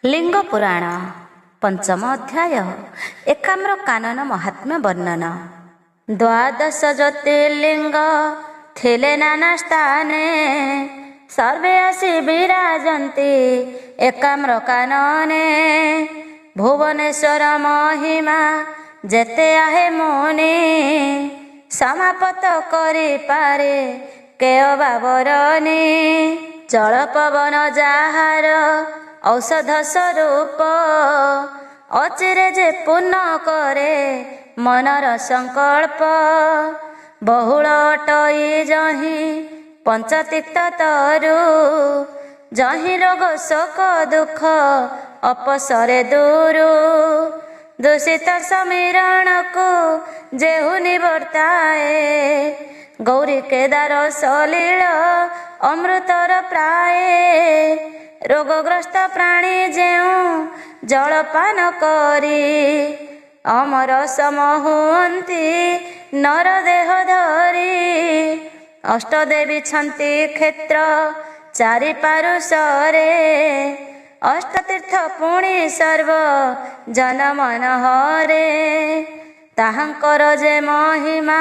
लिंग पुराण पंचम अध्याय एकाम्र कानन महात्म्य वर्णन। द्वादश ज्योतिर्लिंग थिले नाना स्थाने सर्वे आसी विराजन्ति एकाम्र कानने। भुवनेश्वर महिमा जेते आहे मुनि समापत करि पारे केय बाबरनी। जल पवन जाहार औषध स्वरूप अचिरे जे पूर्ण करे मनर संकल्प। बहुल अटई जही पंचतीर्थ तरु जही रोग शोक दुख अपसरे दूरु। दूषित समीरण को जेहु निवर्ताए गौरी केदार सलील अमृतर प्राय। रोगग्रस्त प्राणी जेउ जलपान करी अमर सम हुअन्ति नर देह धरी। अष्टदेवी छन्ति क्षेत्र चारि पारुषरे अष्टतीर्थ पुणी सर्व जनमन हरे। ताहांकर जे महिमा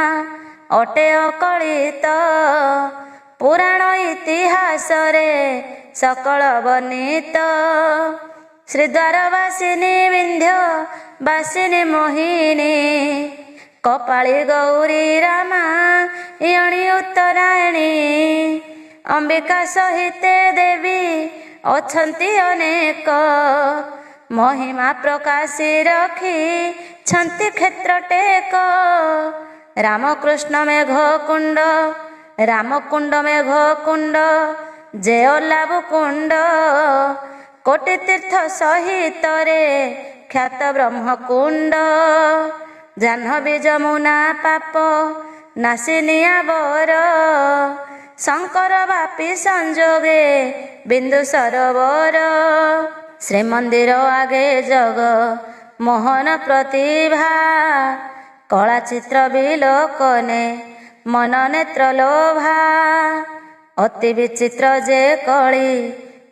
अटे अकलित पुराण इतिहास रे सकल वर्णित। श्रीद्वारवासिनी विंध्य वासिनी मोहिनी कपाली गौरी रामा यणी उत्तरायणी। अंबिका सहिते देवी अछंती अनेक महिमा प्रकाशी रखी छंती क्षेत्र टेक। रामकृष्ण मेघ कुंड रामकुंड मेघ कुंड जे लाभु कुंड कोटि तीर्थ सहित रे ख्यात ब्रह्म कुंड। जाह्नवी जमुना पाप नासिनिया बर शंकर बापी संजोगे बिंदु सरोवर। श्रीमंदिर आगे जग मोहन प्रतिभा कला चित्र विलोकने मन नेत्र लोभा। अति विचित्र जे कली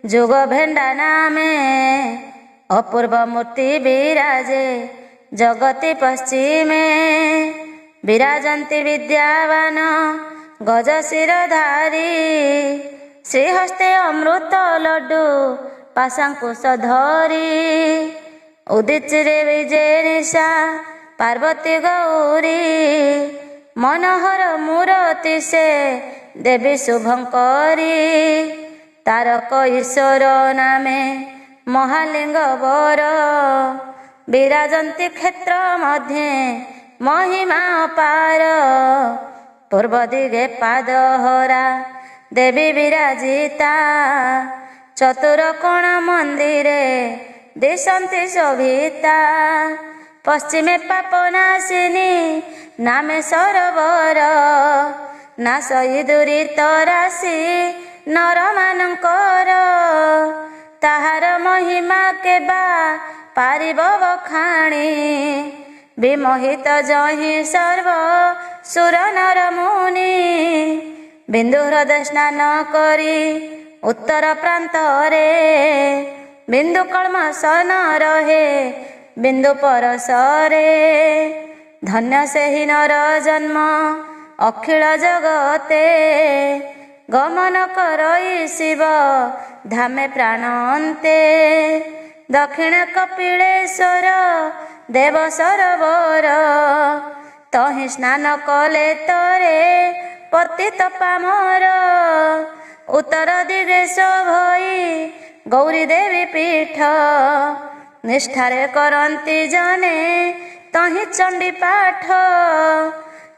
जुग भेंडा नामे अपूर्व मूर्ति विराजे जगति पश्चिमे। विराजन्ति विद्यावान गज शिरधारी श्रीहस्ते अमृत लड्डू पाशांकुश धरी। उदिचिरे विजय निशा पार्वती गौरी मनोहर मूर्ति से देवी शुभंकरी। तारक ईश्वर नामे महालिंग वर विराजन्ति क्षेत्र मध्ये महिमा अपार। पूर्व दिगे पादहरा देवी विराजिता चतुरकोण मंदिरे दिशन्ति शोभिता। पश्चिमे पापनाशिनी नामे सरोवर नाशई दुरित राशि नर मानकर। ताहार महिमा केबा पारिब बखाणी विमोहित जहि सर्व सुर नर मुनि। बिंदु हृदय स्नान करी उत्तर प्रांतरे बिंदु कल्मसन रहे बिंदु परसरे। धन्य सेहि नर जन्म अखिल जगते गमन करई शिव धामे प्राणन्ते। दक्षिण कपिलेश्वर देव सरोवर तहि स्नान कले तरे पतित पामर। उत्तर दिगे शोभई गौरी देवी पीठ निष्ठारे करन्ति जने तहि चंडी पाठ।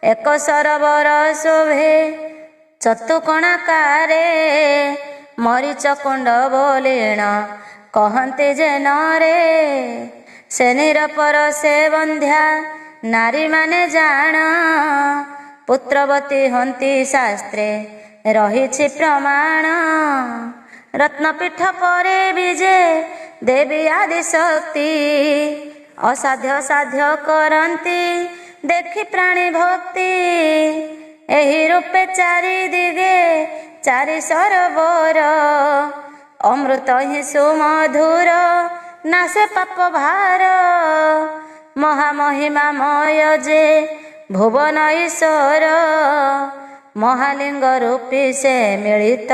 एक सरोवर शोभे चतुकोणाकारे मरीच कुंड बोलीण कहन्ति जे नरे। से निरपर से बंध्या नारी माने जाण पुत्रवती हंती शास्त्रे रहिछि प्रमाण। रत्नपीठ परे विजे देवी आदि शक्ति असाध्य साध्य करन्ति देखि प्राणी भक्ति। एहि रूपे चारि दिगे चारि सरोवर अमृत हि सुमधुर ନାଶେ ପାପ ଭାର। ମହାମହିମାମୟ ଯେ ଭୁବନ ଈଶ୍ୱର, ମହାଲିଙ୍ଗ ରୂପୀ ସେ ମିଳିତ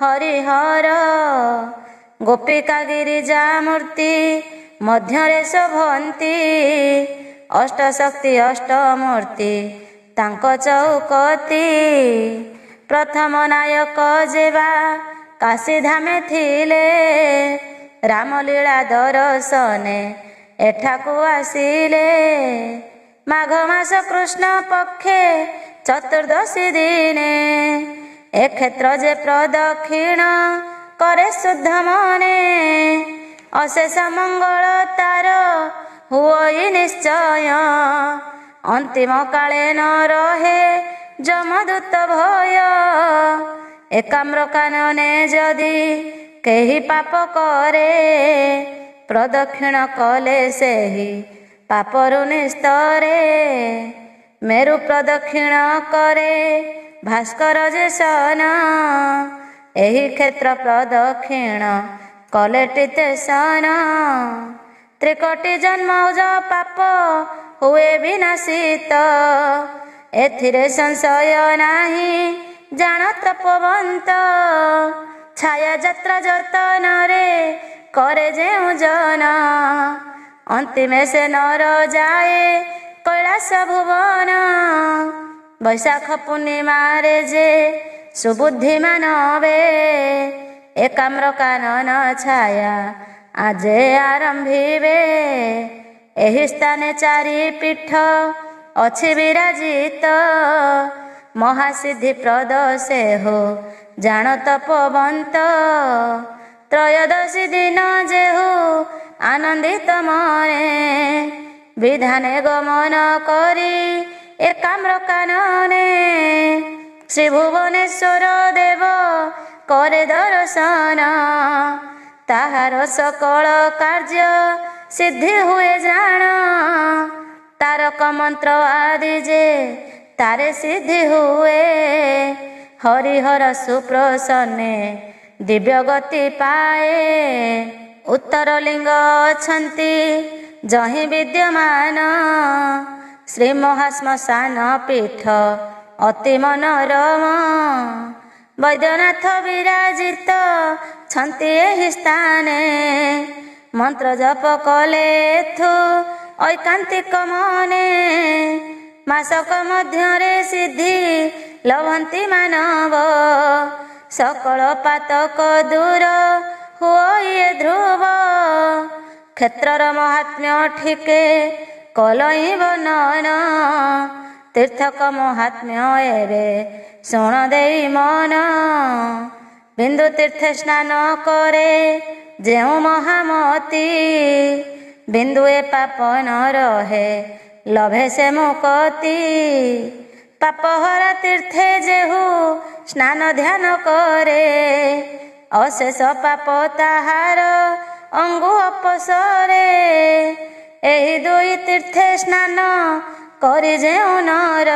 ହରିହର। ଗୋପିକା ଗିରିଜା ମୂର୍ତ୍ତି ମଧ୍ୟରେ ଶୋଭନ୍ତି, ଅଷ୍ଟଶକ୍ତି ଅଷ୍ଟମୂର୍ତ୍ତି ତାଙ୍କ ଚଉକତି। ପ୍ରଥମ ନାୟକ ଯେବା କାଶୀଧାମେ ଥିଲେ, ରାମଲୀଳା ଦର୍ଶନେ ଏଠାକୁ ଆସିଲେ। ମାଘ ମାସ କୃଷ୍ଣ ପକ୍ଷେ ଚତୁର୍ଦ୍ଦଶୀ ଦିନେ, ଏ କ୍ଷେତ୍ର ଯେ ପ୍ରଦକ୍ଷିଣ କରେ ଶୁଦ୍ଧ ମନେ। ଅଶେଷ ମଙ୍ଗଳ ତାର ହୁଅଇ ନିଶ୍ଚୟ, ଅନ୍ତିମ କାଳେ ନ ରହେ ଯମଦୂତ ଭୟ। ଏକାମ୍ର କାନନେ ଯଦି କେହି ପାପ କରେ, ପ୍ରଦକ୍ଷିଣ କଲେ ସେହି ପାପରୁ ନିସ୍ତରେ। ମେରୁ ପ୍ରଦକ୍ଷିଣ କରେ ଭାସ୍କର ଯେ ସନ, ଏହି କ୍ଷେତ୍ର ପ୍ରଦକ୍ଷିଣ କଲେ ଟିତେସନ। ତ୍ରିକୋଟି ଜନ୍ମଜ ପାପ ହୁଏ ବିନାଶିତ, ଏଥିରେ ସଂଶୟ ନାହିଁ ଜାଣ ତପବନ୍ତ। ଛାୟା ଯାତ୍ରା ଯତନରେ କରେ ଯେଉଁ ଜନ, ଅନ୍ତିମେ ସେ ନର ଯାଏ କୈଳାସ ଭୁବନ। ବୈଶାଖ ପୂର୍ଣ୍ଣିମାରେ ଯେ ସୁବୁଦ୍ଧି ମାନବେ, ଏକାମ୍ର କାନନ ଛାୟା ଆଜେ ଆରମ୍ଭିବେ। ଏହି ସ୍ଥାନେ ଚାରି ପୀଠ ଅଛି ବିରାଜିତ, ମହାସିଦ୍ଧି ପ୍ରଦ ସେ ହୋ ଜାଣ ତପବନ୍ତ। ତ୍ରୟୋଦଶୀ ଦିନ ଯେହୁ ଆନନ୍ଦିତ ମନେ, ବିଧାନେ ଗମନ କରି ଏକାମ୍ର କାନନେ। ଶ୍ରୀ ଭୁବନେଶ୍ୱର ଦେବ କରେ ଦର୍ଶନ, ତାହାର ସକଳ କାର୍ଯ୍ୟ ସିଦ୍ଧି ହୁଏ ଜାଣ। ତାରକ ମନ୍ତ୍ର ଆଦି ଯେ ତାରେ ସିଦ୍ଧି ହୁଏ, ହରିହର ସୁପ୍ରସନ୍ନେ ଦିବ୍ୟ ଗତି ପାଏ। ଉତ୍ତର ଲିଙ୍ଗ ଅଛନ୍ତି ଯହିଁ ବିଦ୍ୟମାନ, ଶ୍ରୀ ମହାଶ୍ମଶାନ ପୀଠ ଅତି ମନୋରମ। ବୈଦ୍ୟନାଥ ବିରାଜିତ ଛନ୍ତି ଏହି ସ୍ଥାନେ, ମନ୍ତ୍ର ଜପ କଲେ ଏଥୁ ଐକାନ୍ତିକ ମନେ। ମାସକ ମଧ୍ୟରେ ସିଦ୍ଧି ଲଭନ୍ତି ମାନବ, ସକଳ ପାତକ ଦୂର ହୁଏ ଧ୍ରୁବ। କ୍ଷେତ୍ରର ମହାତ୍ମ୍ୟ ଠିକେ କଲଇଁ ବର୍ଣ୍ଣନ, ତୀର୍ଥକ ମହାତ୍ମ୍ୟ ଏବେ ଶୁଣ ଦେଇ ମନ। ବିନ୍ଦୁ ତୀର୍ଥେ ସ୍ନାନ କରେ ଯେଉଁ ମହାମତି, ବିନ୍ଦୁଏ ପାପ ନ ରହେ ଲଭେ ସେ ମୁକତି। ପାପହରା ତୀର୍ଥେ ଯେହୁ ସ୍ନାନ ଧ୍ୟାନ କରେ, ଅଶେଷ ପାପ ତାହାର ଅଙ୍ଗୁ ଅପସରେ। ଏହି ଦୁଇ ତୀର୍ଥେ ସ୍ନାନ କରି ଯେଉଁ ନର,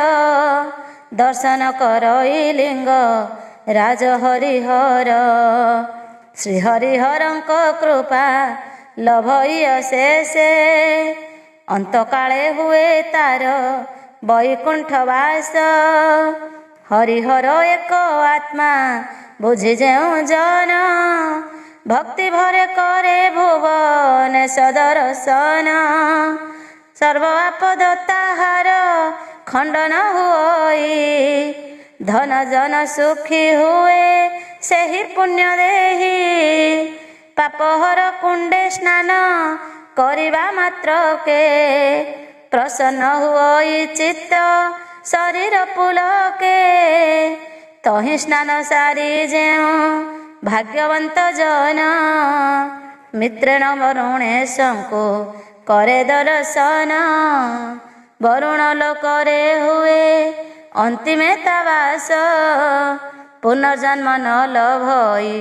ଦର୍ଶନ କରଇ ଲିଙ୍ଗ ରାଜ ହରିହର। ଶ୍ରୀ ହରିହରଙ୍କ କୃପା ଲଭଇ ଅଶେଷେ, ଅନ୍ତକାଳେ ହୁଏ ତାର ବୈକୁଣ୍ଠ ବାସ। ହରିହର ଏକ ଆତ୍ମା ବୁଝି ଯେଉଁ ଜନ, ଭକ୍ତି ଭରେ କରେ ଭୁବନେଶ ଦର୍ଶନ। ସର୍ବ ଆପଦ ତାହାର ଖଣ୍ଡନ ହୁଅଇ, ଧନ ଜନ ସୁଖୀ ହୁଏ ସେହି ପୁଣ୍ୟ ଦେହି। ପାପହର କୁଣ୍ଡେ ସ୍ନାନ କରିବା ମାତ୍ରକେ, ପ୍ରସନ୍ନ ହୁଅଇ ଚିତ୍ତ ଶରୀର ପୁଲକେ। ତହିଁ ସ୍ନାନ ସାରି ଯେଉଁ ଭାଗ୍ୟବନ୍ତ ଜନ, ମିତ୍ରେଣ ବରୁଣେଶଙ୍କୁ କରେ ଦର୍ଶନ। ବରୁଣ ଲୋକରେ ହୁଏ ଅନ୍ତିମେ ତା ବାସ, ପୁନର୍ଜନ୍ମ ନ ଲଭଇ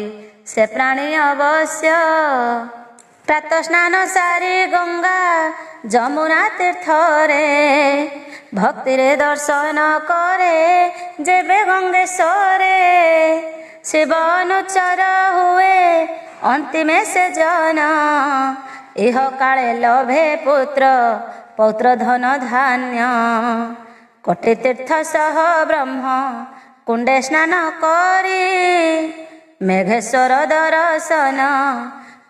ସେ ପ୍ରାଣୀ ଅବଶ୍ୟ। ପ୍ରାତ ସ୍ନାନ ସାରି ଗଙ୍ଗା ଯମୁନା ତୀର୍ଥରେ, ଭକ୍ତିରେ ଦର୍ଶନ କରେ ଯେବେ ଗଙ୍ଗେଶ୍ୱରେ। ଶିବ ଅନୁଚର ହୁଏ ଅନ୍ତିମେ ସେ ଜନ, इह काले लभे पुत्र पौत्र धन धान्य। कोटि तीर्थ सह ब्रह्म कुंडे स्नान करी मेघेश्वर दर्शन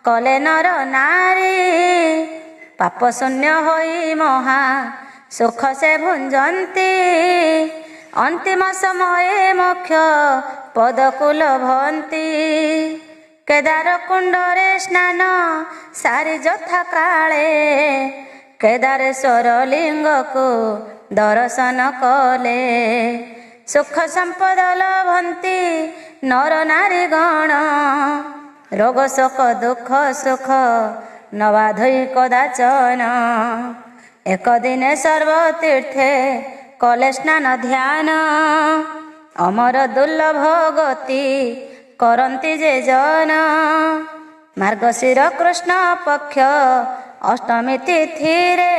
कले नर नारी। पाप शून्य होई महा सुख से भुंजती अंतिम समये मोक्ष पदकु लभंती। केदार कुंडरे स्नान सारी जथा काले केदारेश्वर लिंग को दर्शन कले। सुख संपद लभंती नर नारी गण रोग शोक दुख सुख नवाधई कदाचन। एक दिने सर्वतीर्थे कले स्नान ध्यान अमर दुर्लभ गति करंती जे जन। मार्गशीर कृष्ण पक्ष अष्टमी तिथि रे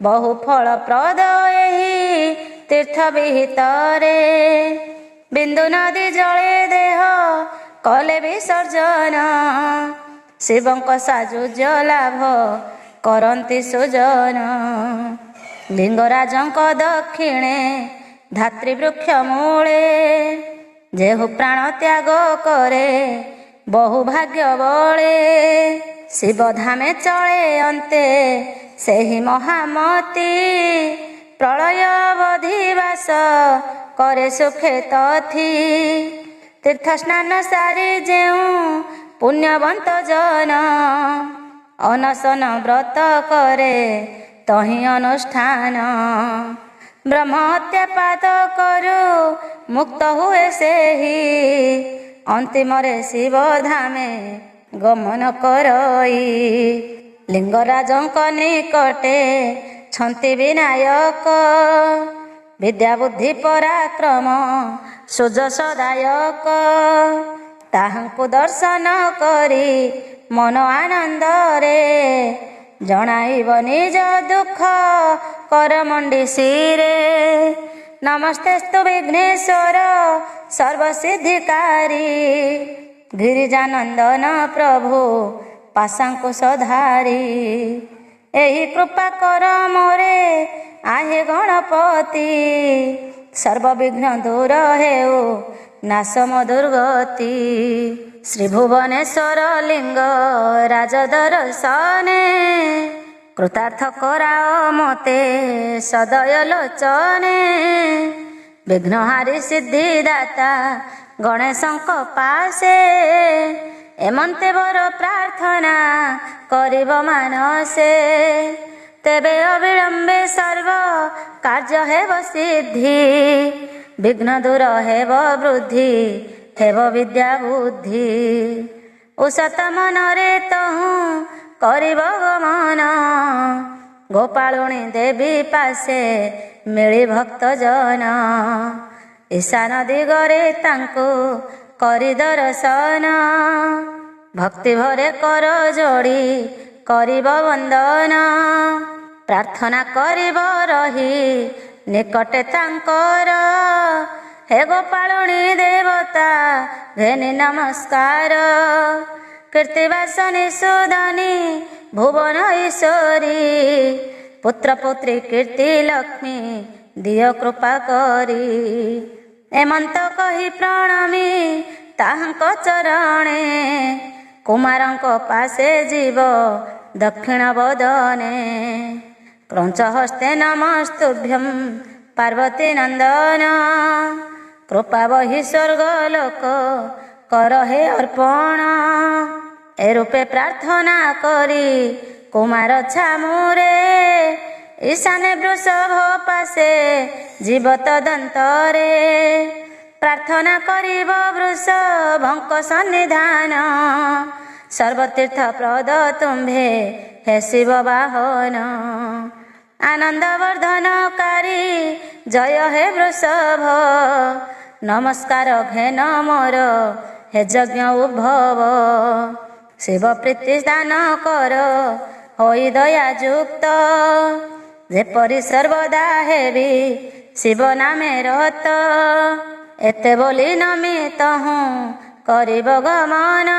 बहु फल प्रद एहि तीर्थ विहितरे। बिंदु नदी जले देह कले विसर्जन शिवंक साजुज्य लाभ करंती सुजन। लिंगराजंक दक्षिणे धात्री वृक्ष मूले जेहु प्राण त्याग करे बहु भाग्य बळे। शिव धामे चले अंते सेहि महामती प्रलय अवधिवास करे सुखे तथी। तीर्थ स्नान सारी जेऊ पुण्यवंत जन अनशन व्रत करे तहि अनुष्ठान। ब्रह्म हत्या पात करू मुक्त हुए सेहि अंतिमरे शिव धामे गमन करई। लिंगराजंक निकटे छंती विनायक विद्या बुद्धि पराक्रम सुजसदायक। ताहांकु दर्शन करी मन आनंदरे जणाइब निज दुख कर मंडी शिरे। नमस्तेस्तु विघ्नेश्वर सर्वसिद्धिकारी गिरिजानंदन प्रभु पाशांकुश धारी। एहि कृपा कर मोरे आहे गणपति सर्वविघ्न दूर हेउ नाशम दुर्गति। श्री भुवनेश्वर लिंग राज दर्शने कृतार्थ कराओ मते सदय लोचने। विघ्नहारी सिद्धिदाता गणेशंक पासे एमंते बर प्रार्थना करिब मानसे। तेबे अविलंबे सर्व कार्य हेब सिद्धि विघ्न दूर हेब वृद्धि हेब विद्या बुद्धि। उषत मनरे तहु करिब गमन गोपालुणी देवी पासे मिली भक्त जन। ईशान दिगरे तांको करि दर्शन भक्ति भरे कर जोड़ी करिब वंदन। प्रार्थना करिब रही निकटे तांकर हे गोपालुणी देवता घेनि नमस्कार। कीर्तिवासनी सुधनी भुवन ईश्वरी पुत्र पुत्री कीर्ति लक्ष्मी दिय कृपा करी। एमंत कही प्रणमी ताहांक चरणे कुमारंक पासे जीव दक्षिण बदने। क्रंच हस्ते नमस्तुभ्यं पार्वती नंदन कृपा बहि स्वर्ग लोक कर हे अर्पण। ए रूपे प्रार्थना करी कुमार छामुरे ईशाने वृषभ पासे जीव तदंतरे। प्रार्थना करिब वृषभंक सन्निधान सर्वतीर्थ प्रद तुम्भे हे शिव बाहन। आनंद वर्धनकारी जय हे वृषभ नमस्कार घेन मोर हे यज्ञ उद्भव। शिव प्रीति दान कर होई दया युक्त जेपरि सर्वदा हेबी शिव नामे रत। एते बोली नमित हूँ करिब गमन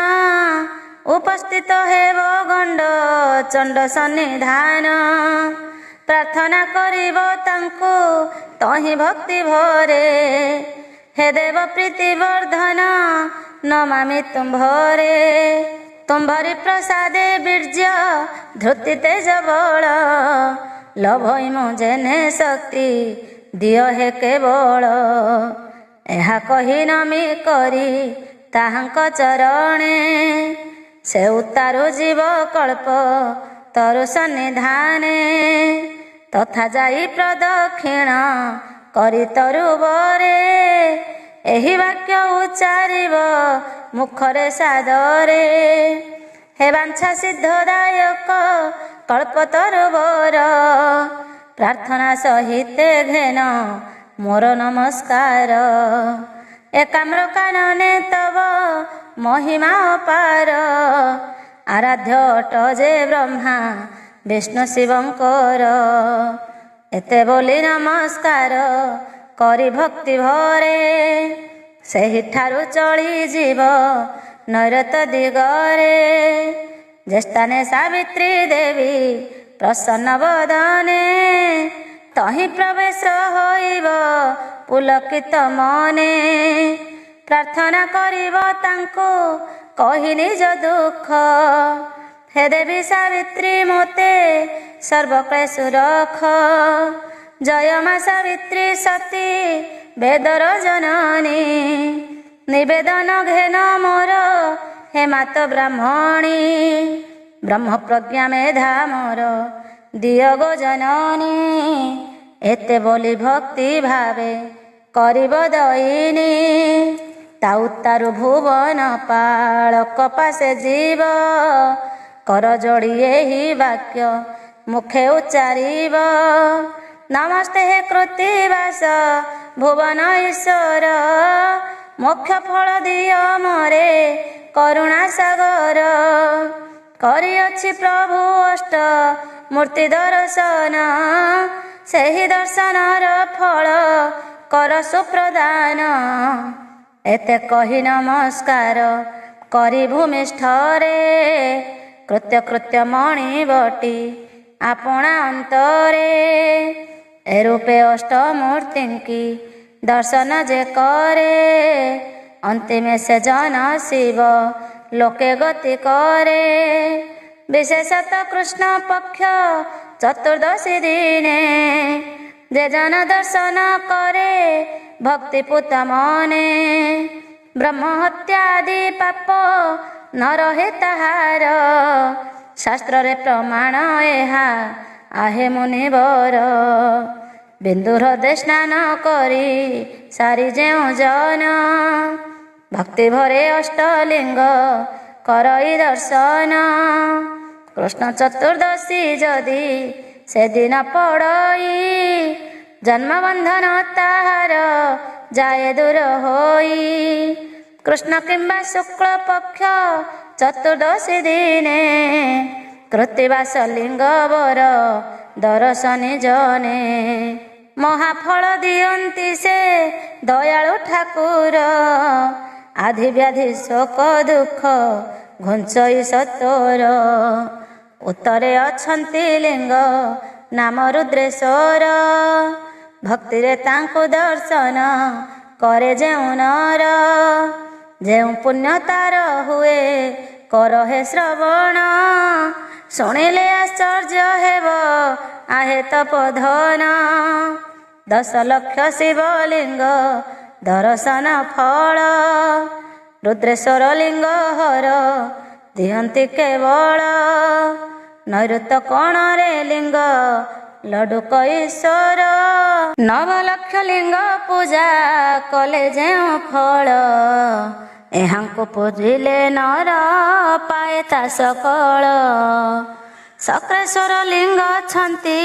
ଉପସ୍ଥିତ ହେବ ଗଣ୍ଡ ଚଣ୍ଡ ସନ୍ନିଧାନ। ପ୍ରାର୍ଥନା କରିବ ତାଙ୍କୁ ତହିଁ ଭକ୍ତି ଭରେ। ହେ ଦେବ ପ୍ରୀତି ବର୍ଦ୍ଧନ ନମାମି ତୁମ୍ଭରେ। ତୁମ୍ଭରି ପ୍ରସାଦେ ବୀର୍ଯ୍ୟ ଧୃତି ତେଜ ବଳ। ଲଭଇ ମୁଁ ଯେନେ ଶକ୍ତି ଦିଅ ହେ କେବଳ। ଏହା କହି ନମି କରି ତାହାଙ୍କ ଚରଣେ। ସେ ଉତ୍ତାରୁ ଯିବ କଳ୍ପ ତରୁ ସନ୍ନିଧାନେ। ତଥା ଯାଇ ପ୍ରଦକ୍ଷିଣ କରି ତରୁବରେ। ଏହି ବାକ୍ୟ ଉଚ୍ଚାରିବ ମୁଖରେ ସାଦରେ। ହେ ବାଞ୍ଛା ସିଦ୍ଧଦାୟକ କଳ୍ପତରୁବର। ପ୍ରାର୍ଥନା ସହିତେ ଘେନ ମୋର ନମସ୍କାର। ଏକାମ୍ର କାନନେ ତବ ମହିମା ଅପାର। ଆରାଧ୍ୟ ଅଟ ଯେ ବ୍ରହ୍ମା ବିଷ୍ଣୁ ଶିବଙ୍କର। ଏତେ ବୋଲି ନମସ୍କାର କରି ଭକ୍ତି ଭରେ। ସେହିଠାରୁ ଚଳିଯିବ ନୈରତ ଦିଗରେ। ଯେ ସ୍ଥାନେ ସାବିତ୍ରୀ ଦେବୀ ପ୍ରସନ୍ନ ବଦନେ। ତହିଁ ପ୍ରବେଶ ହୋଇବ ପୁଲକିତ ମନେ। ପ୍ରାର୍ଥନା କରିବ ତାଙ୍କୁ କହି ନିଜ ଦୁଃଖ। ହେ ଦେବୀ ସାବିତ୍ରୀ ମୋତେ ସର୍ବକ୍ଳେଶୁ ରଖ। ଜୟ ମା ସାବିତ୍ରୀ ସତୀ ବେଦର ଜନନୀ। ନିବେଦନ ଘେନ ମୋର ହେ ମାତ ବ୍ରାହ୍ମଣୀ। ବ୍ରହ୍ମ ପ୍ରଜ୍ଞା ମେଧା ମୋର ଦିଅ ଗୋ ଜନନୀ। ଏତେ ବୋଲି ଭକ୍ତି ଭାବେ କରିବ ଦଇନି। ତା ଉତ୍ତାରୁ ଭୁବନ ପାଳକ ପାଶେ ଯିବ। କର ଯୋଡ଼ି ଏହି ବାକ୍ୟ ମୁଖେ ଉଚ୍ଚାରିବ। ନମସ୍ତେ ହେ କୃତ୍ତିବାସ ଭୁବନ ଈଶ୍ୱର। ମୋକ୍ଷ ଫଳ ଦିଅ ମୋରେ କରୁଣା ସାଗର। କରିଅଛି ପ୍ରଭୁ ଅଷ୍ଟ ମୂର୍ତ୍ତି ଦର୍ଶନ। ସେହି ଦର୍ଶନର ଫଳ କର ସୁପ୍ରଦାନ। ଏତେ କହି ନମସ୍କାର କରି ଭୂମିଷ୍ଠରେ। କୃତ୍ୟ କୃତ୍ୟ ମଣି ବଟି ଆପଣା ଅନ୍ତରେ। ଏ ରୂପେ ଅଷ୍ଟମୂର୍ତ୍ତିଙ୍କି ଦର୍ଶନ ଯେ କରେ। ଅନ୍ତିମେ ସେ ଜନ ଶିବ ଲୋକେ ଗତି କରେ। ବିଶେଷତଃ କୃଷ୍ଣ ପକ୍ଷ ଚତୁର୍ଦ୍ଦଶୀ ଦିନେ। ଯେ ଜନ ଦର୍ଶନ କରେ ଭକ୍ତି ପୂତ ମନେ। ବ୍ରହ୍ମ ହତ୍ୟାଦି ପାପ ନ ରହେ ତାହାର। ଶାସ୍ତ୍ରରେ ପ୍ରମାଣ ଏହା ଆହେ ମୁନିବର। ବିନ୍ଦୁ ହ୍ରଦେ ସ୍ନାନ କରି ସାରି ଯେଉଁ ଜନ। ଭକ୍ତି ଭରେ ଅଷ୍ଟଲିଙ୍ଗ କରଇ ଦର୍ଶନ। କୃଷ୍ଣ ଚତୁର୍ଦ୍ଦଶୀ ଯଦି ସେଦିନ ପଡ଼ଇ। ଜନ୍ମ ବନ୍ଧନ ତାହାର ଯାଏ ଦୂର ହୋଇ। କୃଷ୍ଣ କିମ୍ବା ଶୁକ୍ଳ ପକ୍ଷ ଚତୁର୍ଦ୍ଦଶୀ ଦିନେ। କୃତ୍ତିବାସ ଲିଙ୍ଗ ବର ଦର୍ଶନୀ ଜନେ। ମହାଫଳ ଦିଅନ୍ତି ସେ ଦୟାଳୁ ଠାକୁର। ଆଧି ବ୍ୟାଧି ଶୋକ ଦୁଃଖ ଘୁଞ୍ଚଇ ସତୋର। ଉତ୍ତରେ ଅଛନ୍ତି ଲିଙ୍ଗ ନାମ ରୁଦ୍ରେଶ୍ୱର। ଭକ୍ତିରେ ତାଙ୍କୁ ଦର୍ଶନ କରେ ଯେଉଁ ନର। ଯେଉଁ ପୁଣ୍ୟ ତାର ହୁଏ କର ହେ ଶ୍ରବଣ। ଶୁଣିଲେ ଆଶ୍ଚର୍ଯ୍ୟ ହେବ ଆହେ ତପୋଧନ। 10 ଲକ୍ଷ ଶିବଲିଙ୍ଗ ଦର୍ଶନ ଫଳ। ରୁଦ୍ରେଶ୍ୱର ଲିଙ୍ଗ ହର ଦିଅନ୍ତି କେବଳ। ନୈಋତ କୋଣରେ ଲିଙ୍ଗ ଲଡୁକ ଈଶ୍ୱର। 9 ଲକ୍ଷ ଲିଙ୍ଗ ପୂଜା କଲେ ଯେଉଁ ଫଳ। ଏହାଙ୍କୁ ପୂଜିଲେ ନର ପାଏ ତା ସକଳ। ସକ୍ରେଶ୍ୱର ଲିଙ୍ଗ ଅଛନ୍ତି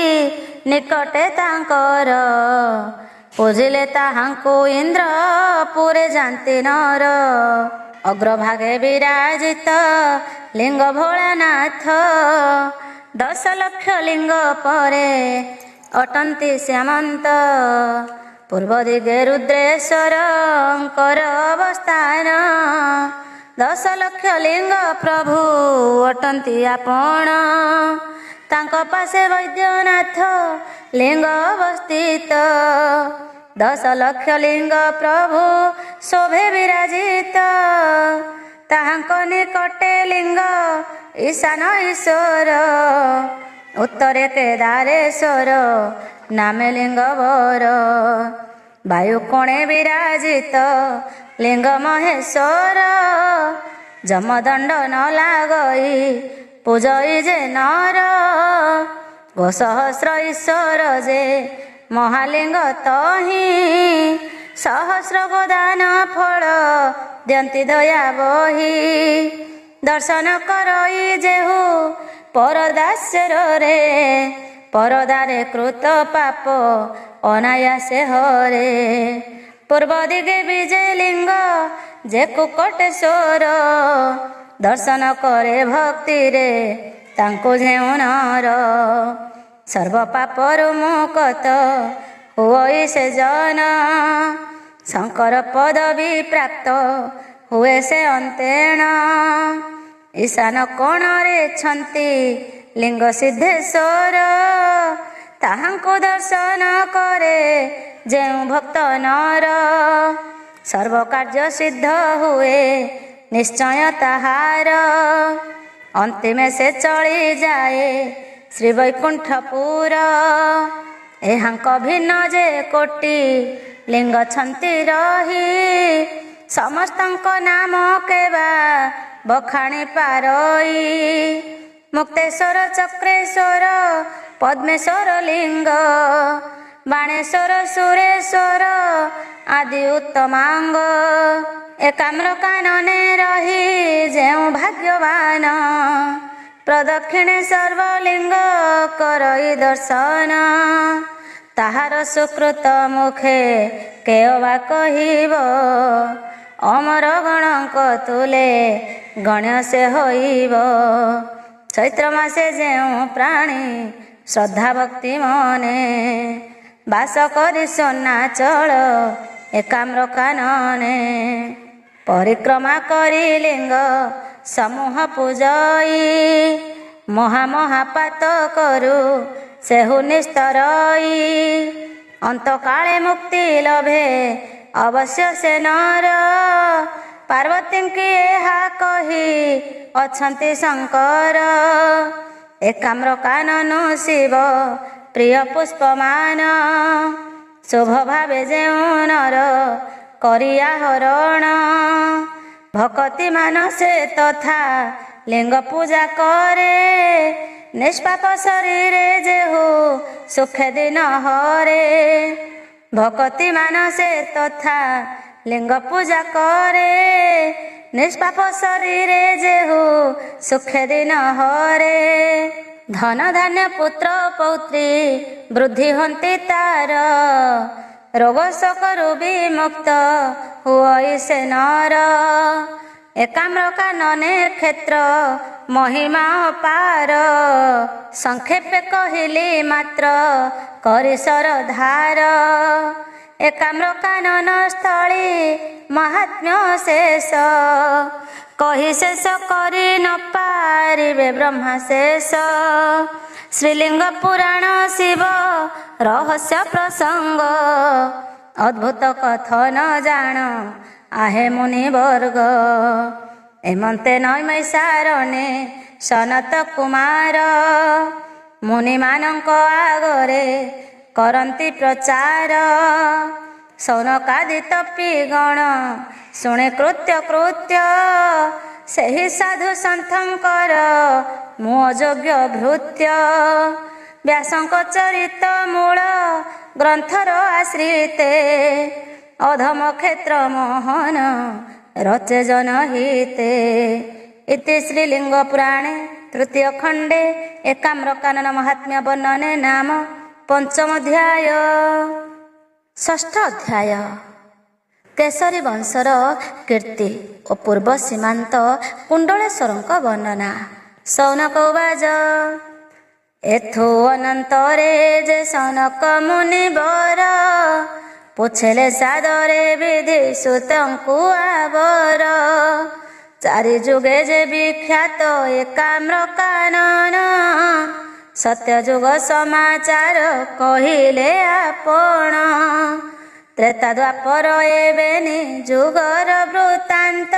ନିକଟେ ତାଙ୍କର। ପୂଜିଲେ ତାହାଙ୍କୁ ଇନ୍ଦ୍ର ପୁରେ ଯାନ୍ତି ନର। ଅଗ୍ରଭାଗେ ବିରାଜିତ ଲିଙ୍ଗ ଭୋଳାନାଥ। 10 ଲକ୍ଷ ଲିଙ୍ଗ ପରେ ଅଟନ୍ତି ଶ୍ୟାମନ୍ତ। ପୂର୍ବ ଦିଗେ ରୁଦ୍ରେଶ୍ୱରଙ୍କର ଅବସ୍ଥାନ। ଦଶ ଲକ୍ଷ ଲିଙ୍ଗ ପ୍ରଭୁ ଅଟନ୍ତି ଆପଣ। ତାଙ୍କ ପାଶେ ବୈଦ୍ୟନାଥ ଲିଙ୍ଗ ଅବସ୍ଥିତ। ଦଶ ଲକ୍ଷ ଲିଙ୍ଗ ପ୍ରଭୁ ଶୋଭେ ବିରାଜିତ। ତାହାଙ୍କ ନିକଟେ ଲିଙ୍ଗ ଈଶାନ ଈଶ୍ୱର। ଉତ୍ତରେ କେଦାରେଶ୍ୱର ନାମେ ଲିଙ୍ଗ ବର। ବାୟୁ କୋଣେ ବିରାଜିତ ଲିଙ୍ଗ ମହେଶ୍ୱର। ଯମଦଣ୍ଡ ନ ଲାଗଇ ପୂଜଇ ଯେ ନର। ଗୋସହସ୍ର ଈଶ୍ୱର ଯେ ମହାଲିଙ୍ଗ ତହିଁ। ସହସ୍ର ଗୋଦାନ ଫଳ ଦିଅନ୍ତି ଦୟା ବହି। ଦର୍ଶନ କରଇ ଯେହୁ ପରଦାସ୍ୟରେ। ପରଦାରେ କୃତ ପାପ ଅନାୟାସେ ହରେ। ପୂର୍ବ ଦିଗେ ବିଜେ ଲିଙ୍ଗ ଯେ କୁକଟେଶ୍ୱର। ଦର୍ଶନ କରେ ଭକ୍ତିରେ ତାଙ୍କୁ ଯେଉଁ ନର। ସର୍ବ ପାପରୁ ମୁକ୍ତ ହୁଅଇ ସେ ଜନ। ଶଙ୍କର ପଦବୀ ପ୍ରାପ୍ତ ହୁଏ ସେ ଅନ୍ତେଣ। ଈଶାନ କୋଣରେ ଛନ୍ତି ଲିଙ୍ଗ ସିଦ୍ଧେଶ୍ୱର। ତାହାଙ୍କୁ ଦର୍ଶନ କରେ ଯେଉଁ ଭକ୍ତ ନର। ସର୍ବ କାର୍ଯ୍ୟ ସିଦ୍ଧ ହୁଏ ନିଶ୍ଚୟ ତାହାର। ଅନ୍ତିମେ ସେ ଚଳିଯାଏ ଶ୍ରୀ ବୈକୁଣ୍ଠପୁର। ଏହାଙ୍କ ଭିନ୍ନ ଯେ କୋଟି ଲିଙ୍ଗ ଛନ୍ତି ରହି। ସମସ୍ତଙ୍କ ନାମ କେବା ବଖାଣି ପାରଇ। ମୁକ୍ତେଶ୍ୱର ଚକ୍ରେଶ୍ୱର ପଦ୍ମେଶ୍ୱର ଲିଙ୍ଗ। ବାଣେଶ୍ୱର ସୁରେଶ୍ୱର ଆଦି ଉତ୍ତମାଙ୍ଗ। ଏକାମ୍ର କାନନେ ରହି ଯେଉଁ ଭାଗ୍ୟବାନ। ପ୍ରଦକ୍ଷିଣେ ସର୍ବଲିଙ୍ଗ କରଇ ଦର୍ଶନ। ତାହାର ସୁକୃତ ମୁଖେ କେଅବା କହିବ। ଅମର ଗଣଙ୍କ ତୁଲେ ଗଣ୍ୟ ସେ ହୋଇବ। ଚୈତ୍ର ମାସେ ଯେଉଁ ପ୍ରାଣୀ ଶ୍ରଦ୍ଧା ଭକ୍ତି ମନେ। ବାସ କରି ସୋନାଚଳ ଏକାମ୍ର କାନନେ। ପରିକ୍ରମା କରି ଲିଙ୍ଗ ସମୂହ ପୂଜଇ। ମହାମହାପାତ କରୁ ସେହୁ ନିସ୍ତରଇ। ଅନ୍ତକାଳେ ମୁକ୍ତି ଲଭେ ଅବଶ୍ୟ ସେ ନର। ପାର୍ବତୀଙ୍କି ଏହା କହି ଅଛନ୍ତି ଶଙ୍କର। ଏକାମ୍ର କାନନ ଶିବ ପ୍ରିୟ ପୁଷ୍ପମାନ। ଶୁଭ ଭାବେ ଯେଉଁ ନର କରିଆ ହରଣ। ଭକତି ମାନସେ ତଥା ଲିଙ୍ଗ ପୂଜା କରେ। ନିଷ୍ପାପ ଶରୀରେ ଯେହୁ ସୁଖେ ଦିନ ହରେ। ଭକତି ମାନସେ ତଥା ଲିଙ୍ଗ ପୂଜା କରେ। ନିଷ୍ପାପ ଶରୀରେ ଯେହୁ ସୁଖେ ଦିନ ହରେ। ଧନ ଧାନ୍ୟ ପୁତ୍ର ପୌତ୍ରୀ ବୃଦ୍ଧି ହନ୍ତି ତାର। ରୋଗ ଶୋକରୁ ବିମୁକ୍ତ ହୁଅଇ ସେ ନର। ଏକାମ୍ର କାନନେ କ୍ଷେତ୍ର ମହିମା ଅପାର। ସଂକ୍ଷେପେ କହିଲି ମାତ୍ର କରି ସରଧାର। ଏକାମ୍ର କାନନ ସ୍ଥଳୀ ମହାତ୍ମ୍ୟ ଶେଷ। କହି ଶେଷ କରି ନ ପାରିବେ ବ୍ରହ୍ମା ଶେଷ। ଶ୍ରୀଲିଙ୍ଗ ପୁରାଣ ଶିବ ରହସ୍ୟ ପ୍ରସଙ୍ଗ। ଅଦ୍ଭୁତ କଥନ ଜାଣ ଆହେ ମୁନି ବର୍ଗ। ଏମନ୍ତେ ନୈମିଷାରଣ୍ୟେ ସନତ କୁମାର। ମୁନିମାନଙ୍କ ଆଗରେ କରନ୍ତି ପ୍ରଚାର। ସୌନକାଦି ତପୀ ଗଣ ଶୁଣେ କୃତ୍ୟ କୃତ୍ୟ। ସେହି ସାଧୁ ସନ୍ଥଙ୍କର ମୁଁ ଅଯୋଗ୍ୟ ଭୃତ୍ୟ। ବ୍ୟାସଙ୍କ ଚରିତ ମୂଳ ଗ୍ରନ୍ଥର ଆଶ୍ରିତେ। ଅଧମ କ୍ଷେତ୍ର ମୋହନ ରଚେ ଜନହିତେ। ଇତି ଶ୍ରୀଲିଙ୍ଗ ପୁରାଣେ ତୃତୀୟ ଖଣ୍ଡେ ଏକାମ୍ର କାନନ ମହାତ୍ମ୍ୟ ବର୍ଣ୍ଣନେ ନାମ ପଞ୍ଚମ ଅଧ୍ୟାୟ। ଷଷ୍ଠ ଅଧ୍ୟାୟ କେଶରୀ ବଂଶର କୀର୍ତ୍ତି ଓ ପୂର୍ବ ସୀମାନ୍ତ କୁଣ୍ଡଳେଶ୍ୱରଙ୍କ ବର୍ଣ୍ଣନା। ସୌନକ ଉବାଚ ଏଥୁ ଅନନ୍ତରେ ଯେ ସନକ ମୁନି ବର। ପୁଛିଲେ ସାଦରେ ବିଧି ସୁତଙ୍କୁ ଆବର। ଚାରି ଯୁଗେ ଯେ ବିଖ୍ୟାତ ଏକାମ୍ର କାନନ ସତ୍ୟ ଯୁଗ ସମାଚାର କହିଲେ ଆପଣ। ତ୍ରେତା ଦ୍ୱାପର ଏବେନି ଯୁଗର ବୃତ୍ତାନ୍ତ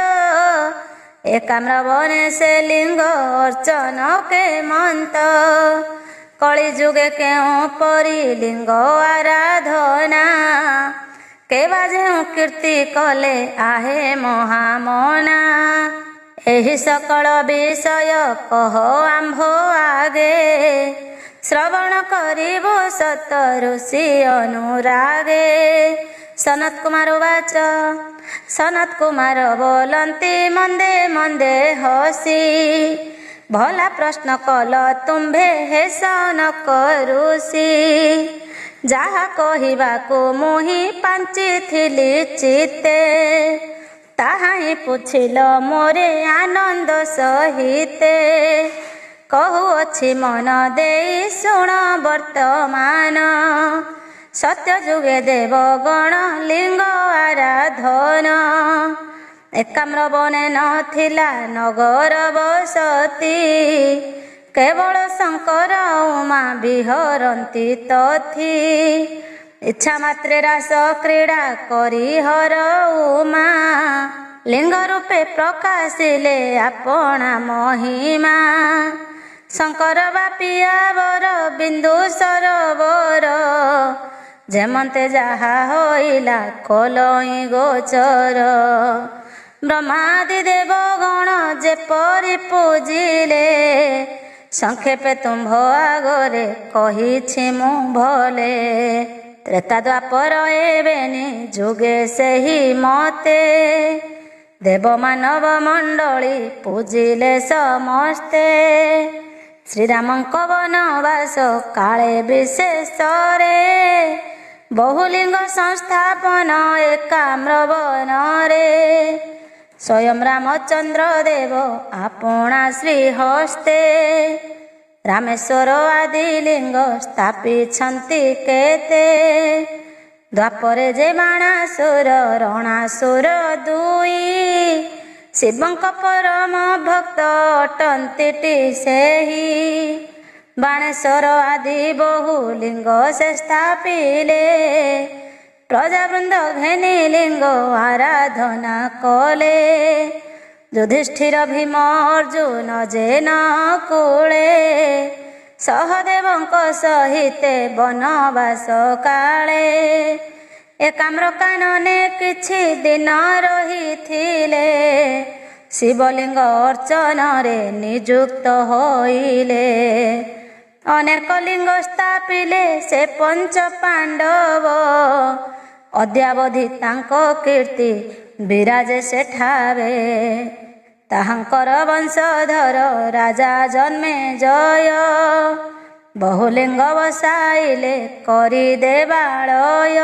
ଏକାମ୍ର ବନେ ସେ ଲିଙ୍ଗ ଅର୍ଚ୍ଚନ କେମନ୍ତ। କଳି ଯୁଗେ କେଉଁ ପରି ଲିଙ୍ଗ ଆରାଧନା କେବା ଯେଉଁ କୀର୍ତ୍ତି କଲେ ଆହେ ମହାମନା। ଏହି ସକଳ ବିଷୟ କହ ଆମ୍ଭ ଆଗେ ଶ୍ରବଣ କରିବୁ ସତ ଋଷି ଅନୁରାଗେ। ସନତ କୁମାର ବାଚ ସନତ କୁମାର ବୋଲନ୍ତି ମନ୍ଦେ ମନ୍ଦେ ହସି ଭଲା ପ୍ରଶ୍ନ କଲ ତୁମ୍ଭେ ହେ ସନକ ଋଷି। ଯାହା କହିବାକୁ ମୁହିଁ ପାଞ୍ଚିଥିଲି ଚିତେ ତାହା ହିଁ ପୁଛିଲ ମୋରେ ଆନନ୍ଦ ସହିତେ। କହୁଅଛି ମନ ଦେଇ ଶୁଣ ବର୍ତ୍ତମାନ ସତ୍ୟ ଯୁଗେ ଦେବଗଣ ଲିଙ୍ଗ ଆରାଧନ। ଏକାମ୍ର ବନେ ନଥିଲା ନଗର ବସତି କେବଳ ଶଙ୍କର ଉମା ବିହରନ୍ତି ତଥି। ଇଚ୍ଛା ମାତ୍ରେ ରାସ କ୍ରୀଡ଼ା କରି ହର ଉମା ଲିଙ୍ଗ ରୂପେ ପ୍ରକାଶିଲେ ଆପଣା ମହିମା। ଶଙ୍କର ବାପିଆ ବର ବିନ୍ଦୁ ସରୋବର ଯେମନ୍ତେ ଯାହା ହୋଇଲା କଲଇଁ ଗୋଚର। ବ୍ରହ୍ମାଦି ଦେବଗଣ ଯେପରି ପୂଜିଲେ ସଂକ୍ଷେପେ ତୁମ୍ଭ ଆଗରେ କହିଛି ମୁଁ ଭଲେ। ତ୍ରେତା ଦ୍ୱାପର ଏବେନି ଯୁଗେ ସେହି ମତେ ଦେବ ମାନବ ମଣ୍ଡଳୀ ପୂଜିଲେ ସମସ୍ତେ। ଶ୍ରୀରାମଙ୍କ ବନବାସ କାଳେ ବିଶେଷରେ ବହୁଲିଙ୍ଗ ସଂସ୍ଥାପନ ଏକାମ୍ର ବନରେ। ସ୍ୱୟଂ ରାମଚନ୍ଦ୍ର ଦେବ ଆପଣା ଶ୍ରୀହସ୍ତେ ରାମେଶ୍ୱର ଆଦି ଲିଙ୍ଗ ସ୍ଥାପିଛନ୍ତି କେତେ। ଦ୍ୱାପରେ ଯେ ବାଣାସୁର ରଣାସୁର ଦୁଇ ଶିବଙ୍କ ପରମ ଭକ୍ତ ଅଟନ୍ତିଟି ସେହି। ବାଣେଶ୍ୱର ଆଦି ବହୁ ଲିଙ୍ଗ ସେ ସ୍ଥାପିଲେ ପ୍ରଜାବୃନ୍ଦ ଘେନି ଲିଙ୍ଗ ଆରାଧନା କଲେ। ଯୁଧିଷ୍ଠିର ଭୀମ ଅର୍ଜୁନ ଯେ ନକୁଳେ ସହଦେବଙ୍କ ସହିତେ ବନବାସ କାଳେ। ଏକାମ୍ର କାନନେ କିଛି ଦିନ ରହିଥିଲେ ଶିବଲିଙ୍ଗ ଅର୍ଚ୍ଚନରେ ନିଯୁକ୍ତ ହୋଇଲେ। ଅନେକ ଲିଙ୍ଗ ସ୍ଥାପିଲେ ସେ ପଞ୍ଚ ପାଣ୍ଡବ ଅଦ୍ୟାବଧି ତାଙ୍କ କୀର୍ତ୍ତି ବିରାଜେ ସେଠାରେ। ତାହାଙ୍କର ବଂଶଧର ରାଜା ଜନ୍ମେ ଜୟ ବହୁଲିଙ୍ଗ ବସାଇଲେ କରିଦେବାଳୟ।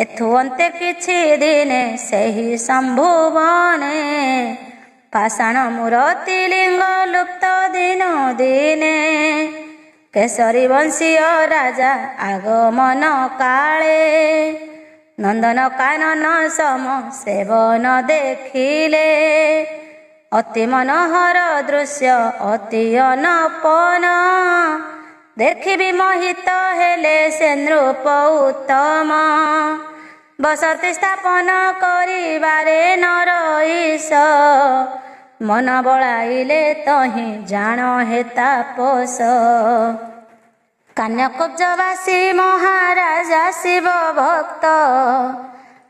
ଏଥୁ ଅନ୍ତେ କିଛି ଦିନେ ସେହି ଶମ୍ଭୁବନେ ପାଷାଣ ମୂରତି ଲିଙ୍ଗ ଲୁପ୍ତ ଦିନୁ ଦିନେ। କେଶରୀ ବଂଶୀୟ ରାଜା ଆଗମନ କାଳେ ନନ୍ଦନ କାନନ ସମ ସେବନ ଦେଖିଲେ। ଅତି ମନୋହର ଦୃଶ୍ୟ ଅତି ଅନପନ ଦେଖିବି ମୋହିତ ହେଲେ ସେ ନୃପ ଉତ୍ତମ। ବସତି ସ୍ଥାପନ କରିବାରେ ନର ଈଶ ମନ ବଳାଇଲେ ତହିଁ ଜାଣ ହେ ତାପସ। କାନ୍ୟକୁବ୍ଜବାସୀ ମହାରାଜା ଶିବ ଭକ୍ତ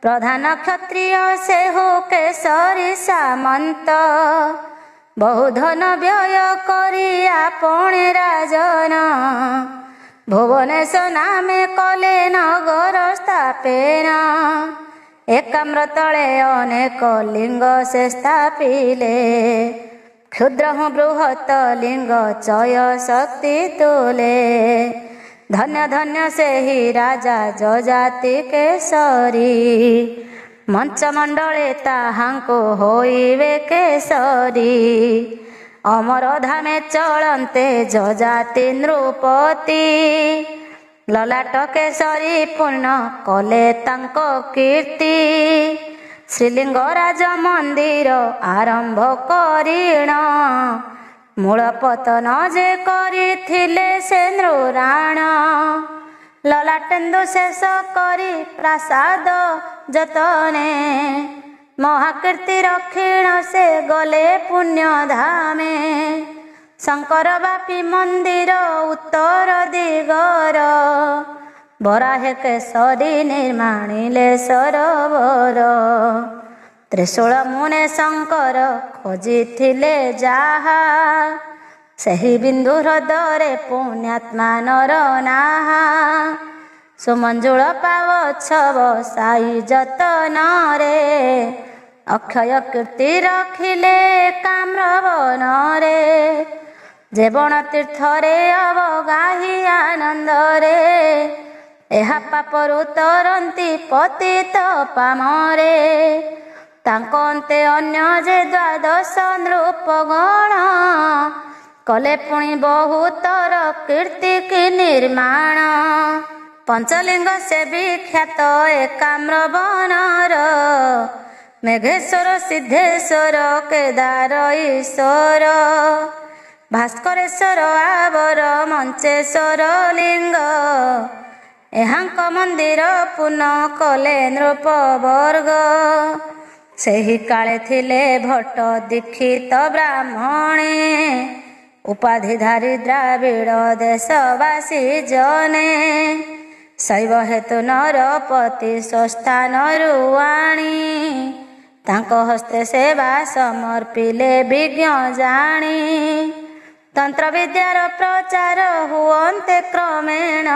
ପ୍ରଧାନ କ୍ଷତ୍ରିୟ ସେହୁ କେଶରୀ ସାମନ୍ତ। ବହୁ ଧନ ବ୍ୟୟ କରି ଆପଣି ରାଜନ ଭୁବନେଶ ନାମେ କଲେ ନଗର ସ୍ଥାପେନ। ଏକାମ୍ର ତଳେ ଅନେକ ଲିଙ୍ଗ ସେ ସ୍ଥାପିଲେ କ୍ଷୁଦ୍ର ହୁଁ ବୃହତ ଲିଙ୍ଗ ଚୟ ଶକ୍ତି ତୁଲେ। ଧନ୍ୟ ଧନ୍ୟ ସେହି ରାଜା ଯଜାତି କେଶରୀ ମଞ୍ଚମଣ୍ଡଳେ ତାହାଙ୍କୁ ହୋଇବେ କେଶରୀ। ଅମର ଧାମେ ଚଳନ୍ତେ ଯଜାତି ନୃପତି ଲଲାଟ କେଶରୀ ପୂର୍ଣ୍ଣ କଲେ ତାଙ୍କ କୀର୍ତ୍ତି। ଶ୍ରୀଲିଙ୍ଗରାଜ ମନ୍ଦିର ଆରମ୍ଭ କରିଣ, ମୂଳ ପତନ ଯେ କରିଥିଲେ ସେ ନୃରାଣ। ଲଲାଟେନ୍ଦୁ ଶେଷ କରି ପ୍ରାସାଦ ଯତନେ, ମହାକୀର୍ତ୍ତି ରକ୍ଷିଣ ସେ ଗଲେ ପୁଣ୍ୟ ଧାମେ। ଶଙ୍କର ବାପି ମନ୍ଦିର ଉତ୍ତର ଦିଗର, ବରାହେ କେଶରୀ ନିର୍ମାଣିଲେ ସରୋବର। ତ୍ରିଶୂଳ ମୁନେ ଶଙ୍କର ଖୋଜିଥିଲେ ଯାହା, ସେହି ବିନ୍ଦୁ ହ୍ରଦରେ ପୁଣ୍ୟାତ୍ମା ନର ନାହା। ସୁମଞ୍ଜୁଳ ପାବଚ୍ଛବ ସାଇ ଯତନରେ, ଅକ୍ଷୟ କୀର୍ତ୍ତି ରଖିଲେ କାମ୍ରବନରେ। ଜୀବନ ତୀର୍ଥରେ ଅବଗାହି ଆନନ୍ଦରେ, ଏହା ପାପରୁ ତରନ୍ତି ପତିତ ପାମରେ। ତାଙ୍କ ଅନ୍ତେ ଅନ୍ୟ ଯେ ଦ୍ୱାଦଶ ନୃପଗଣ, କଲେ ପୁଣି ବହୁତର କୀର୍ତ୍ତି କି ନିର୍ମାଣ। ପଞ୍ଚଲିଙ୍ଗ ସେ ବିଖ୍ୟାତ ଏକାମ୍ରବନର, ମେଘେଶ୍ୱର ସିଦ୍ଧେଶ୍ୱର କେଦାର ଈଶ୍ୱର। ଭାସ୍କରେଶ୍ୱର ଆବର ମଞ୍ଚେଶ୍ୱର ଲିଙ୍ଗ, ଏହାଙ୍କ ମନ୍ଦିର ପୁନଃ କଲେ ନୃପବର୍ଗ। ସେହି କାଳେ ଥିଲେ ଭଟ୍ଟ ଦୀକ୍ଷିତ ବ୍ରାହ୍ମଣେ, ଉପାଧିଧାରୀ ଦ୍ରାବିଡ଼ ଦେଶବାସୀ ଜନେ। ଶୈବ ହେତୁ ନରପତି ସ୍ୱସ୍ଥାନରୁ ଆଣି, ତାଙ୍କ ହସ୍ତେ ସେବା ସମର୍ପିଲେ ବିଜ୍ଞ ଜାଣି। ତନ୍ତ୍ର ବିଦ୍ୟାର ପ୍ରଚାର ହୁଅନ୍ତେ କ୍ରମେଣ,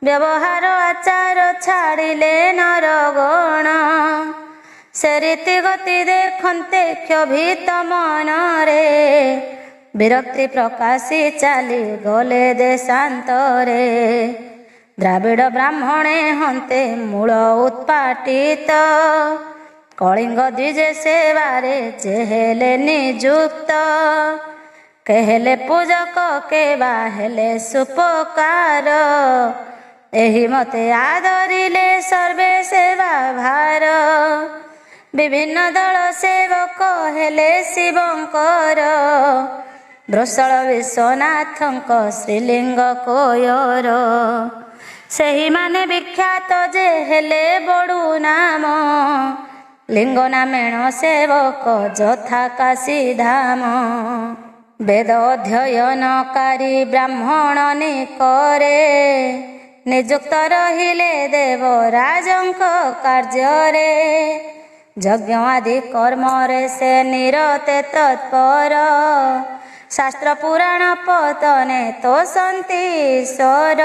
ବ୍ୟବହାର ଆଚାର ଛାଡ଼ିଲେ ନରଗଣ। ସେ ରୀତି ଗତି ଦେଖନ୍ତେ କ୍ଷୋଭିତ ମନରେ, ବିରକ୍ତି ପ୍ରକାଶି ଚାଲି ଗଲେ ଦେଶାନ୍ତରେ। ଦ୍ରାବିଡ଼ ବ୍ରାହ୍ମଣେ ହନ୍ତେ ମୂଳ ଉତ୍ପାଟିତ, କଳିଙ୍ଗ ଦ୍ୱିଜେ ସେବାରେ ଯେ ହେଲେ ନିଯୁକ୍ତ। କେ ହେଲେ ପୂଜକ କେ ବା ହେଲେ ସୁପକାର, ଏହି ମତେ ଆଦରିଲେ ସର୍ବେ ସେବା ଭାର। ବିଭିନ୍ନ ଦଳ ସେବକ ହେଲେ ଶିବଙ୍କର, ବୃଷଳ ବିଶ୍ୱନାଥଙ୍କ ଶ୍ରୀଲିଙ୍ଗ କୋୟର। ସେହିମାନେ ବିଖ୍ୟାତ ଯେ ହେଲେ ବଡ଼ୁ ନାମ, ଲିଙ୍ଗ ନାମେଣ ସେବକ ଯଥା କାଶୀ ଧାମ। ବେଦ ଅଧ୍ୟୟନକାରୀ ବ୍ରାହ୍ମଣ ନିକରେ, ନିଯୁକ୍ତ ରହିଲେ ଦେବରାଜଙ୍କ କାର୍ଯ୍ୟରେ। ଯଜ୍ଞ ଆଦି କର୍ମରେ ସେ ନିରତେ ତତ୍ପର, ଶାସ୍ତ୍ର ପୁରାଣ ପତନେ ତୋଷନ୍ତି ଈଶ୍ୱର।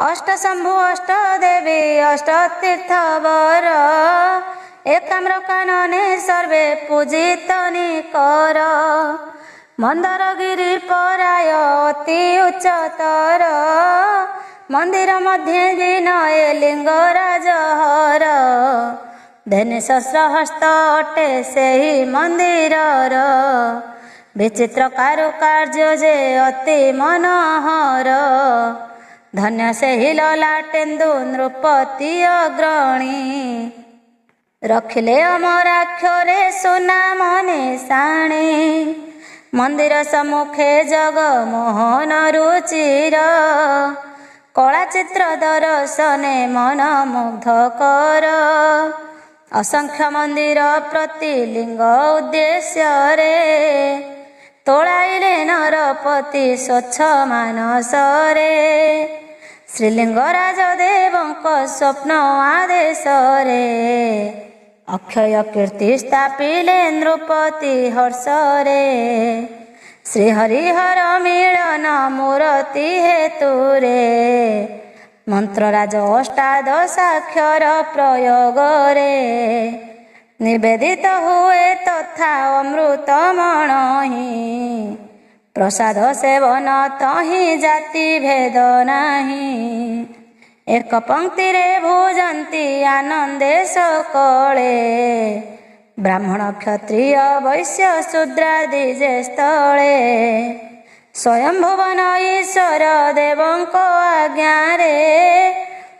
ଅଷ୍ଟଶମ୍ଭୁ ଅଷ୍ଟ ଦେବୀ ଅଷ୍ଟ ତୀର୍ଥବର, ଏକାମ୍ର କାନନେ ସର୍ବେ ପୂଜିତ ନିକର। ମନ୍ଦରଗିରି ପରାୟ ଅତି ଉଚ୍ଚତର, ମନ୍ଦିର ମଧ୍ୟେ ଦିନ ଏ ଲିଙ୍ଗରାଜ ହର। ଧେନି ଶସ୍ତ୍ର ହସ୍ତ ଅଟେ ସେହି ମନ୍ଦିରର, ବିଚିତ୍ର କାରୁକାର୍ଯ୍ୟ ଯେ ଅତି ମନୋହର। ଧନ୍ୟ ସେହି ଲଲାଟେନ୍ଦୁ ନୃପତି ଅଗ୍ରଣୀ, ରଖିଲେ ଅମରାକ୍ଷରେ ସୁନାମ ନିଶାଣୀ। ମନ୍ଦିର ସମ୍ମୁଖେ ଜଗମୋହନ ରୁଚିର, କଳା ଚିତ୍ର ଦର୍ଶନେ ମନ ମୁଗ୍ଧ କର। ଅସଂଖ୍ୟ ମନ୍ଦିର ପ୍ରତି ଲିଙ୍ଗ ଉଦ୍ଦେଶ୍ୟରେ, ତୋଳାଇଲେ ନରପତି ସ୍ୱଚ୍ଛ ମାନସରେ। ଶ୍ରୀଲିଙ୍ଗରାଜ ଦେବଙ୍କ ସ୍ୱପ୍ନ ଆଦେଶରେ, ଅକ୍ଷୟ କୀର୍ତ୍ତି ସ୍ଥାପିଲେ ନୃପତି ହର୍ଷରେ। ଶ୍ରୀହରିହର ମିଳନ ମୂରତି ହେତୁରେ, ମନ୍ତ୍ରରାଜ ଅଷ୍ଟାଦଶାକ୍ଷର ପ୍ରୟୋଗରେ। ନିବେଦିତ ହୁଏ ତଥା ଅମୃତମଣହି, ପ୍ରସାଦ ସେବନ ତହିଁ ଜାତି ଭେଦ ନାହିଁ। ଏକ ପଂକ୍ତିରେ ଭୁଜନ୍ତି ଆନନ୍ଦେ ସକଳେ, ବ୍ରାହ୍ମଣ କ୍ଷତ୍ରିୟ ବୈଶ୍ୟ ଶୂଦ୍ରାଦି ଯେ ସ୍ଥଳେ। ସ୍ୱୟଂ ଭୁବନ ଈଶ୍ୱର ଦେବଙ୍କ ଆଜ୍ଞାରେ,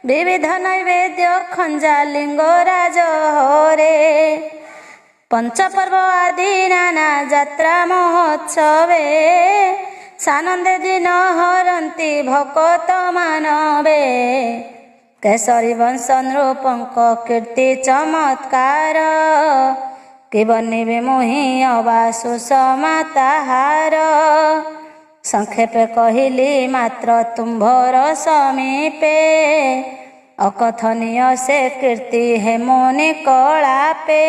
विविध नैवेद्य खंजा लिंगराज हरे पंचपर्व आदि नाना जात्रा महोत्सवे सानंदे दिन हरंती भक्त मानवे केसरी वंश नृपंक कीर्ति चमत्कार कि बनिबे मुहि अबासु समाताहार संक्षेपे कहली मात्र तुम्भर समीपे अकथनीय से कीर्ति हे मुनि कलापे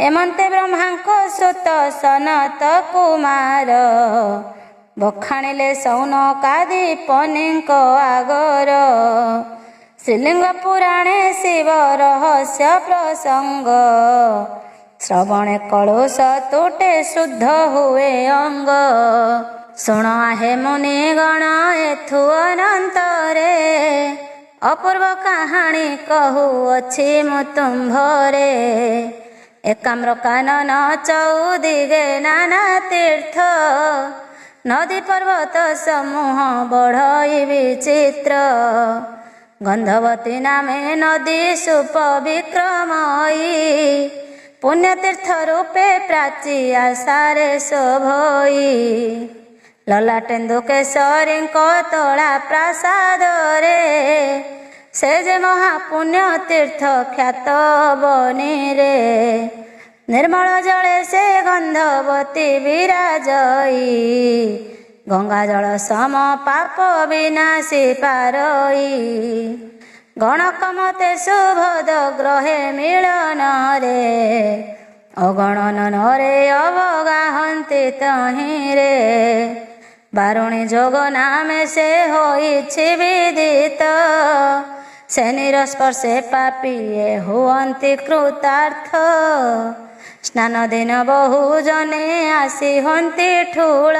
एमंते ब्रह्मांक सुत सनत कुमार बखाणिले सौनकादीपनिक आगर श्रीलिंग पुराणे शिव रहस्य प्रसंग श्रवणे कलुष तुटे शुद्ध हुए अंग शुण आहे मुनिगण एथु अनंतरे अपूर्व कहानी कहूअछि मु तुम्भरे एकाम्र कानन चौदिगे नाना तीर्थ नदी पर्वत समूह बढ़ई विचित्र गंधवती नामे नदी सुप विक्रमयी पुण्यतीर्थ रूपे प्राची आसारे शोभई ललाटेन्दु केशरी तोला प्रासाद रे से जे महापुण्य तीर्थ ख्यात बनी रे निर्मल जले से गंधवती विराजई गंगा जल सम पाप विनाशी पारई गणक मते सुभद ग्रहे मिलन रे अगणन रे अवगाहन्ति तहीं रे बारुणी जोग नामे से होइछि विदित से निरस्पर्शे पापीए हुअन्ति कृतार्थ स्नान दिन बहु जने आसी हन्ति ठूल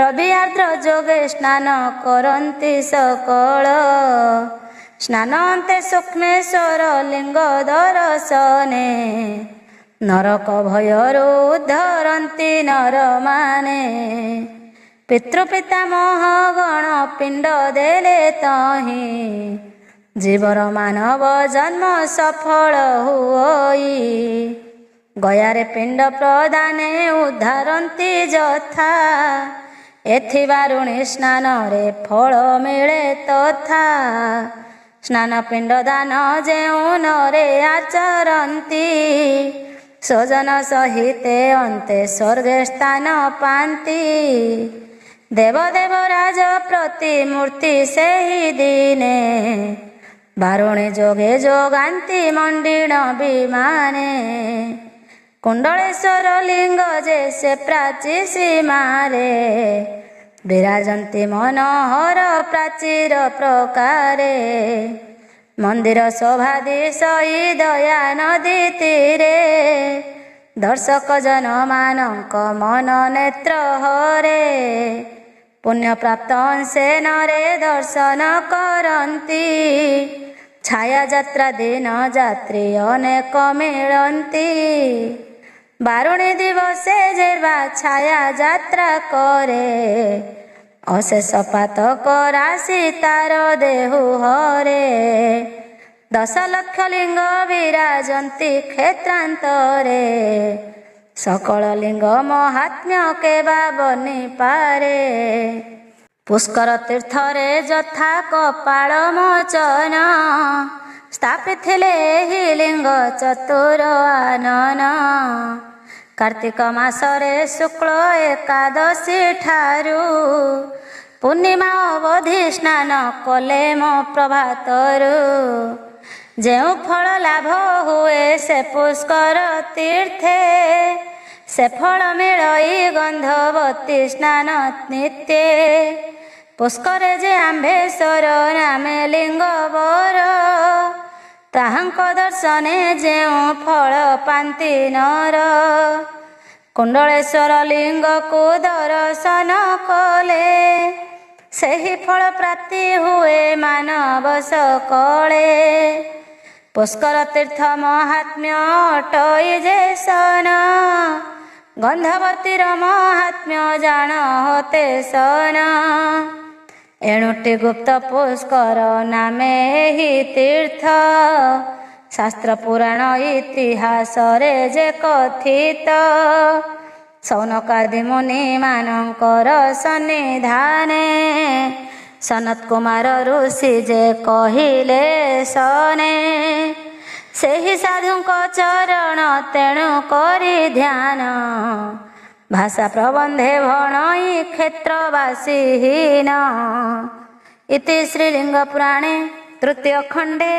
रवि आर्द्र जोगे स्नान करन्ति सकल स्नान अन्ते सूक्ष्मेश्वर लिंग दर्शने नरक भयरु उद्धरन्ति नर माने पितृपितामह गण पिंड देले तहीं जीवर मानव जन्म सफल हुई गयारे पिंड प्रदाने उद्धारन्ति जथा एथि बारुणी स्नान रे फल मिले तथा स्नान पिंड दान जेउ नरे आचरन्ति स्वजन सहिते अन्ते स्वर्गे स्थान पान्ति देवदेव राज प्रतिमूर्ति सेहि दिने बारुणी जोगे जोगान्ति मंडिण विमाने कुंडलेश्वर लिंग जे से प्राची सीमारे विराजन्ति मनोहर प्राचीर प्रकारे मंदिर शोभादिशयी दया नदी तीरे दर्शक जन मानक मन नेत्र हरे पुण्य प्राप्त अंशे नरे दर्शन करन्ति छाया जात्रा दिन जात्री अनेक मिलन्ति बारुणी दिवसे जेबा छाया जात्रा करे अशेष पातक राशि तार देहु हरे 10 लक्ष लिंग विराजन्ति क्षेत्रांतरे सकल लिंग महात्म्य केबा बनी पारे पुष्कर तीर्थरे जथा कपाल मोचन स्थापिथिले हि लिंग चतुर आनन कार्तिक मासरे शुक्ल एकादशी ठारू पूर्णिमा अवधि स्नान कले मो प्रभातरु जेउ फल लाभ हुए से पुष्कर तीर्थे से फल मिलई गंधवती स्नान नित्ये पुष्करे जे आम्भेश्वर नामे लिंग बर ताहांक दर्शने जेउ फल पांति नर कुंडलेश्वर लिंग को दर्शन कले सेहि फल प्राप्ति हुए मानव सकले पुष्कर तीर्थ महात्म्य अटई जे सन गंधवतीर महात्म्य जान होते सन ଏଣୁଟି ଗୁପ୍ତ ପୁଷ୍କର ନାମେ ଏହି ତୀର୍ଥ। ଶାସ୍ତ୍ର ପୁରାଣ ଇତିହାସରେ ଯେ କଥିତ। ସୌନକାଦି ମୁନି ମାନଙ୍କର ସନ୍ନିଧାନେ ସନତ କୁମାର ଋଷି ଯେ କହିଲେ ସନେ। ସେହି ସାଧୁଙ୍କ ଚରଣ ତେଣୁ କରି ଧ୍ୟାନ। ଭାଷା ପ୍ରବନ୍ଧେ ଭଣଇ କ୍ଷେତ୍ରବାସୀହୀନ। ଇତି ଶ୍ରୀଲିଙ୍ଗ ପୁରାଣେ ତୃତୀୟ ଖଣ୍ଡେ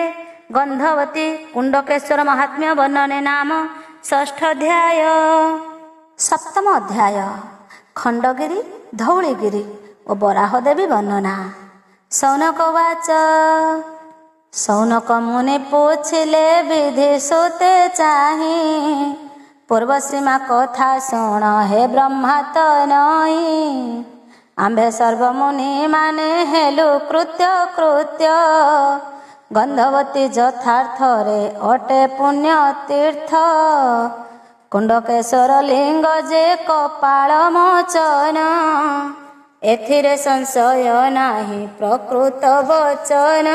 ଗନ୍ଧବତୀ କୁଣ୍ଡକେଶ୍ୱର ମହାତ୍ମ୍ୟ ବର୍ଣ୍ଣନେ ନାମ ଷଷ୍ଠାଧ୍ୟାୟ। ସପ୍ତମ ଅଧ୍ୟାୟ ଖଣ୍ଡଗିରି ଧଉଳିଗିରି ଓ ବରାହଦେବୀ ବର୍ଣ୍ଣନା। ସୌନକ ଉବାଚ ସୌନକ ମୁନି ପୁଛିଲେ ବିଧି ସୁତେ ଚାହିଁ। ପୂର୍ବସୀମା କଥା ଶୁଣ ହେ ବ୍ରହ୍ମା ତ ନଇଁ। ଆମ୍ଭେ ସର୍ବମୁନି ମାନେ ହେଲୁ କୃତ୍ୟ କୃତ୍ୟ। ଗନ୍ଧବତୀ ଯଥାର୍ଥରେ ଅଟେ ପୁଣ୍ୟ ତୀର୍ଥ। କୁଣ୍ଡକେଶ୍ୱର ଲିଙ୍ଗ ଯେ କପାଳ ମୋଚନ। ଏଥିରେ ସଂଶୟ ନାହିଁ ପ୍ରକୃତ ବଚନ।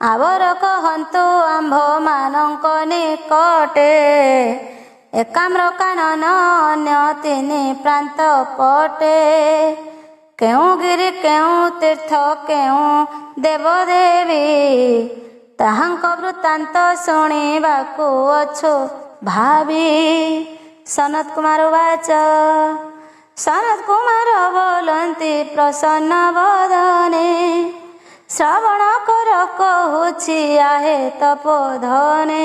ଆବର କହନ୍ତୁ ଆମ୍ଭମାନଙ୍କ ନିକଟେ। ଏକାମ୍ର କାନନ ଅନ୍ୟ ତିନି ପ୍ରାନ୍ତ ପଟେ। କେଉଁ ଗିରି କେଉଁ ତୀର୍ଥ କେଉଁ ଦେବଦେବୀ। ତାହାଙ୍କ ବୃତ୍ତାନ୍ତ ଶୁଣିବାକୁ ଅଛୁ ଭାବି। ସନତ କୁମାର ଉବାଚ ସନତ କୁମାର ବୋଲନ୍ତି ପ୍ରସନ୍ନ ବଦନେ। ଶ୍ରବଣ କର କହୁଛି ଆହେ ତପୋଧନେ।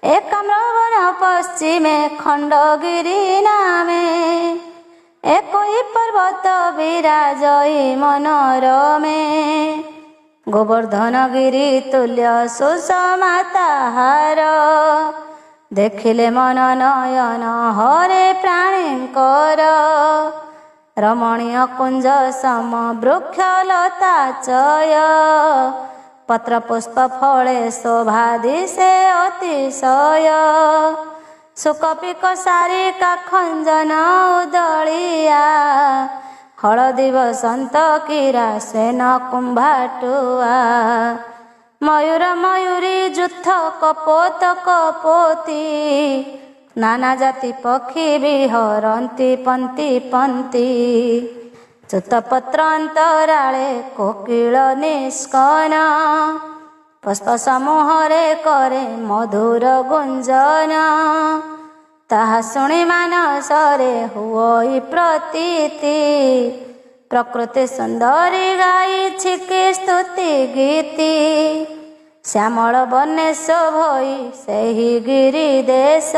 ଏକାମ୍ରବନ ପଶ୍ଚିମେ ଖଣ୍ଡଗିରି ନାମେ। ଏକୋଇ ପର୍ବତ ବିରାଜଇ ମନୋରମେ। ଗୋବର୍ଦ୍ଧନ ଗିରି ତୁଲ୍ୟ ସୁଷମା ତାହାର। ଦେଖିଲେ ମନ ନୟନ ହରେ ପ୍ରାଣୀଙ୍କର। ରମଣୀୟ କୁଞ୍ଜ ସମ ବୃକ୍ଷଲତା ଚୟ। ପତ୍ର ପୁଷ୍ପ ଫଳେ ଶୋଭା ଦିଶେ ଅତିଶୟ। ସୁକପିକ ସାରିକା ଖଞ୍ଜନ ଉଦଳିଆ। ହଳଦୀ ବସନ୍ତ କିରା ସେନ କୁମ୍ଭାଟୁଆ। ମୟୂର ମୟୂରୀ ଯୁଥ କପୋତ କପୋତୀ। ନାନା ଜାତି ପକ୍ଷୀ ବିହରନ୍ତି ପନ୍ତି ପନ୍ତି। ଚୁତପତ୍ର ଅନ୍ତରାଳେ କୋକିଳ ନିଷ୍କନ। ପୁଷ୍ପ ସମୂହରେ କରେ ମଧୁର ଗୁଞ୍ଜନ। ତାହା ଶୁଣି ମାନସରେ ହୁଅଇ ପ୍ରତୀତି। ପ୍ରକୃତି ସୁନ୍ଦରୀ ଗାଇଛି କି ସ୍ତୁତି ଗୀତି। ଶ୍ୟାମଳ ବନେ ଶୋଭଇ ସେହି ଗିରି ଦେଶ।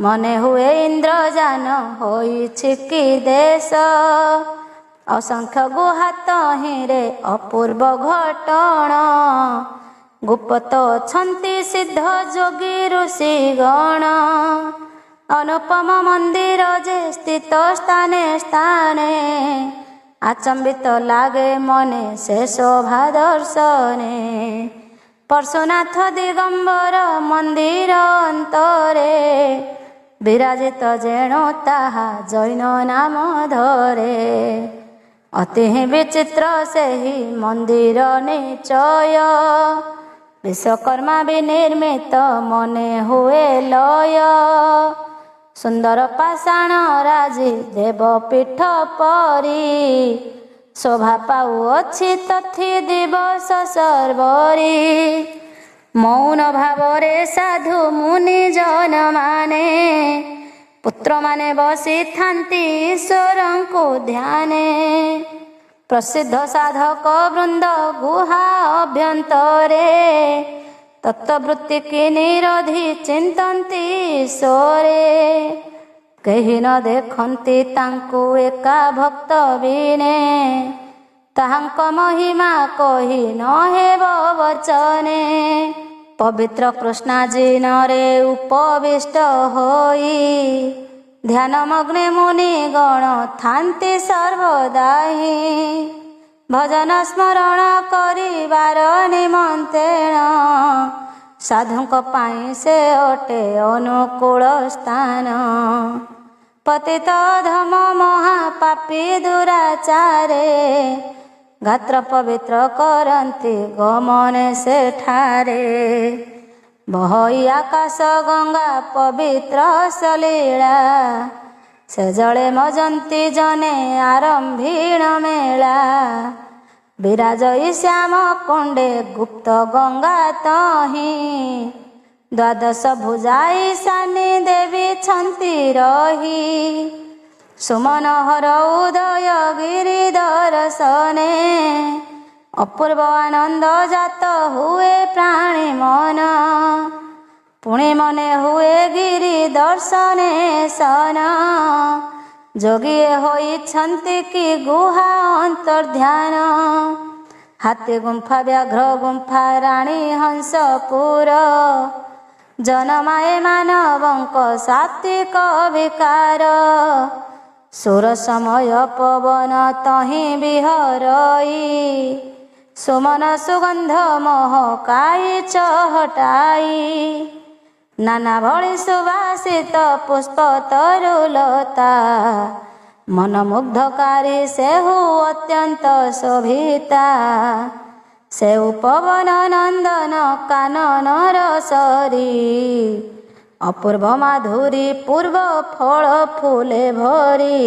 ମନେ ହୁଏ ଇନ୍ଦ୍ରଜାନ ହୋଇଛି କି ଦେଶ। ଅସଂଖ୍ୟ ଗୁହା ତହିଁରେ ଅପୂର୍ବ ଘଟଣ। ଗୁପ୍ତ ଅଛନ୍ତି ସିଦ୍ଧ ଯୋଗୀ ଋଷି ଗଣ। ଅନୁପମ ମନ୍ଦିର ଯେ ସ୍ଥିତ ସ୍ଥାନେ ସ୍ଥାନେ। ଆଚମ୍ବିତ ଲାଗେ ମନେ ସେ ଶୋଭା ଦର୍ଶନେ। ପର୍ଶୁନାଥ ଦିଗମ୍ବର ମନ୍ଦିର ଅନ୍ତରେ। ବିରାଜିତ ଯେଣୁ ତାହା ଜୈନ ନାମ ଧରେ। ଅତି ବିଚିତ୍ର ସେହି ମନ୍ଦିର ନିଚୟ। ବିଶ୍ୱକର୍ମା ବିନିର୍ମିତ ମନେ ହୁଏ ଲୟ। ସୁନ୍ଦର ପାଷାଣ ରାଜି ଦେବପୀଠ ପରି। ଶୋଭା ପାଉଅଛି ତଥି ଦିବସ ସର୍ବରି। ମୌନ ଭାବରେ ସାଧୁ ମୁନି ଜନମାନେ। ପୁତ୍ରମାନେ ବସିଥାନ୍ତି ଈଶ୍ୱରଙ୍କୁ ଧ୍ୟାନେ। ପ୍ରସିଦ୍ଧ ସାଧକ ବୃନ୍ଦ ଗୁହା ଅଭ୍ୟନ୍ତରେ। ତତ୍ତ୍ୱବୃତ୍ତି କି ନିରୋଧି ଚିନ୍ତନ୍ତି ଈଶ୍ୱରେ। କେହି ନ ଦେଖନ୍ତି ତାଙ୍କୁ ଏକା ଭକ୍ତ ବିନେ। ତାହାଙ୍କ ମହିମା କହି ନ ହେବ ବଚନେ। ପବିତ୍ର କୃଷ୍ଣାଜିନରେ ଉପବିଷ୍ଟ ହୋଇ। ଧ୍ୟାନମଗ୍ନେ ମୁନି ଗଣ ଥାନ୍ତି ସର୍ବଦାହି। ଭଜନ ସ୍ମରଣ କରିବାର ନିମନ୍ତ୍ରଣ। ସାଧୁଙ୍କ ପାଇଁ ସେ ଅଟେ ଅନୁକୂଳ ସ୍ଥାନ। पतित धम महापापी दुराचारे गात्र पवित्र करती गमने सेठारे बहई आकाश गंगा पवित्र सलीला से जले मजंती जने आरंभीण मेला विराजई श्याम कुंडे गुप्त गंगा तही द्वादश भुजाई सानी देवी छंती रही सुमनहर उदय गिरी दर्शने अपूर्व आनंद जात हुए प्राणी मन पुणे मने हुए गिरी दर्शने सन जोगिए होइछन्ति कि गुहा अंतर्ध्यान हाथी गुंफा व्याघ्र गुंफा राणी हंसपुर जनमाए मानवंक सात्विक विकार सुर समय पवन तहि विहरई सुमन सुगंध महकाई चहटाई नाना भଳି सुवासित पुष्प तरुलता मनमुग्धकारी सेहु अत्यंत शोभिता से पवन नंदन कानन रसरी अपूर्व माधुरी पूर्व फल फूले भरी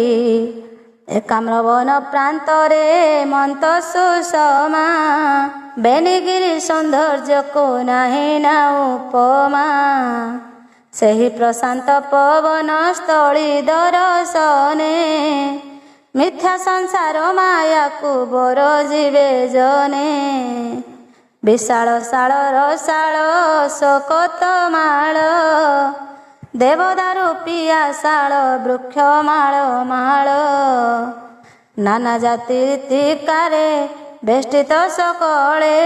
एकाम्रवन प्रांतरे मंत सुषमा बेनिगिरी सौंदर्य को नाही ना उपमा सेहि प्रशांत पवन स्थली दर्शने मिथ्या संसार माया को बर जीवे जने विशाल शाल रसाल शोकत माल देवदारू पियाशाल वृक्ष माल माल नाना जाति रीतिकारे बेष्टित सकले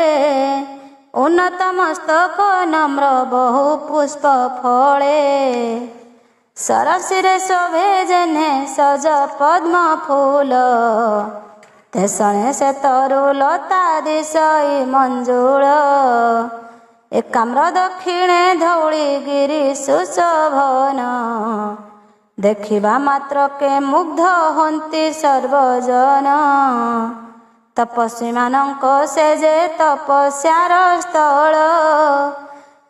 उन्नत मस्तक नम्र बहु पुष्प फले सरसिरे शोभे जेने सज पद्म फूल तेसणे से तरुलता दिशई मंजुल एकाम्र दक्षिणे धौली गिरी सुशोभन देखिबा मात्र के मुग्ध हंती सर्वजन तपस्वी मानक से जे तपस्यार स्थल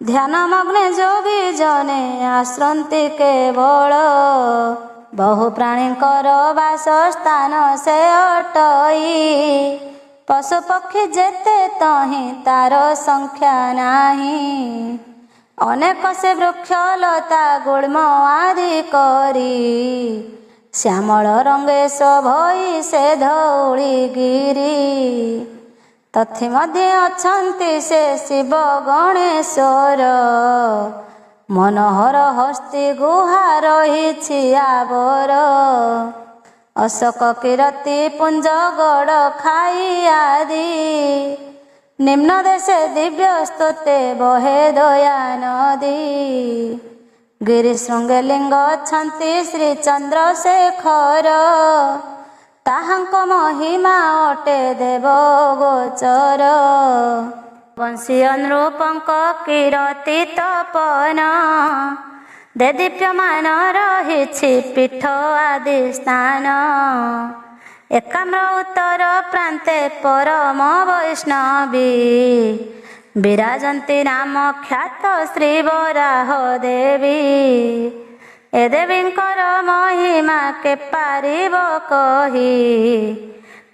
ध्यान मग्ने जोगी जने आश्रंती केवल बहु प्राणीकर वास स्थान से अटई पशु पक्षी जेते तही तार संख्या नाही अनेक से वृक्ष लता गुल्म आदि करी श्यामल रंगे शोभई से धौली गिरी तथि मध्य अछंती से शिव गणेश्वर मनोहर हस्ती गुहा रही आवर अशोक कीरति पुंज गड़ खाई आदि निम्न देशे दिव्य स्तोते बहे दया नदी गिरिशृंगे लिंग छंती श्री चंद्रशेखर ताहांक महिमा अटे देव गोचर वंशी अनुरूपंक कीरति तपन दे दीप्यमान रही पीठ आदि स्थान एकाम्र उत्तर प्रांते परम वैष्णवी विराजन्ती नाम ख्यात श्री वराह देवी ए देवींकर महिमा के पारिब कही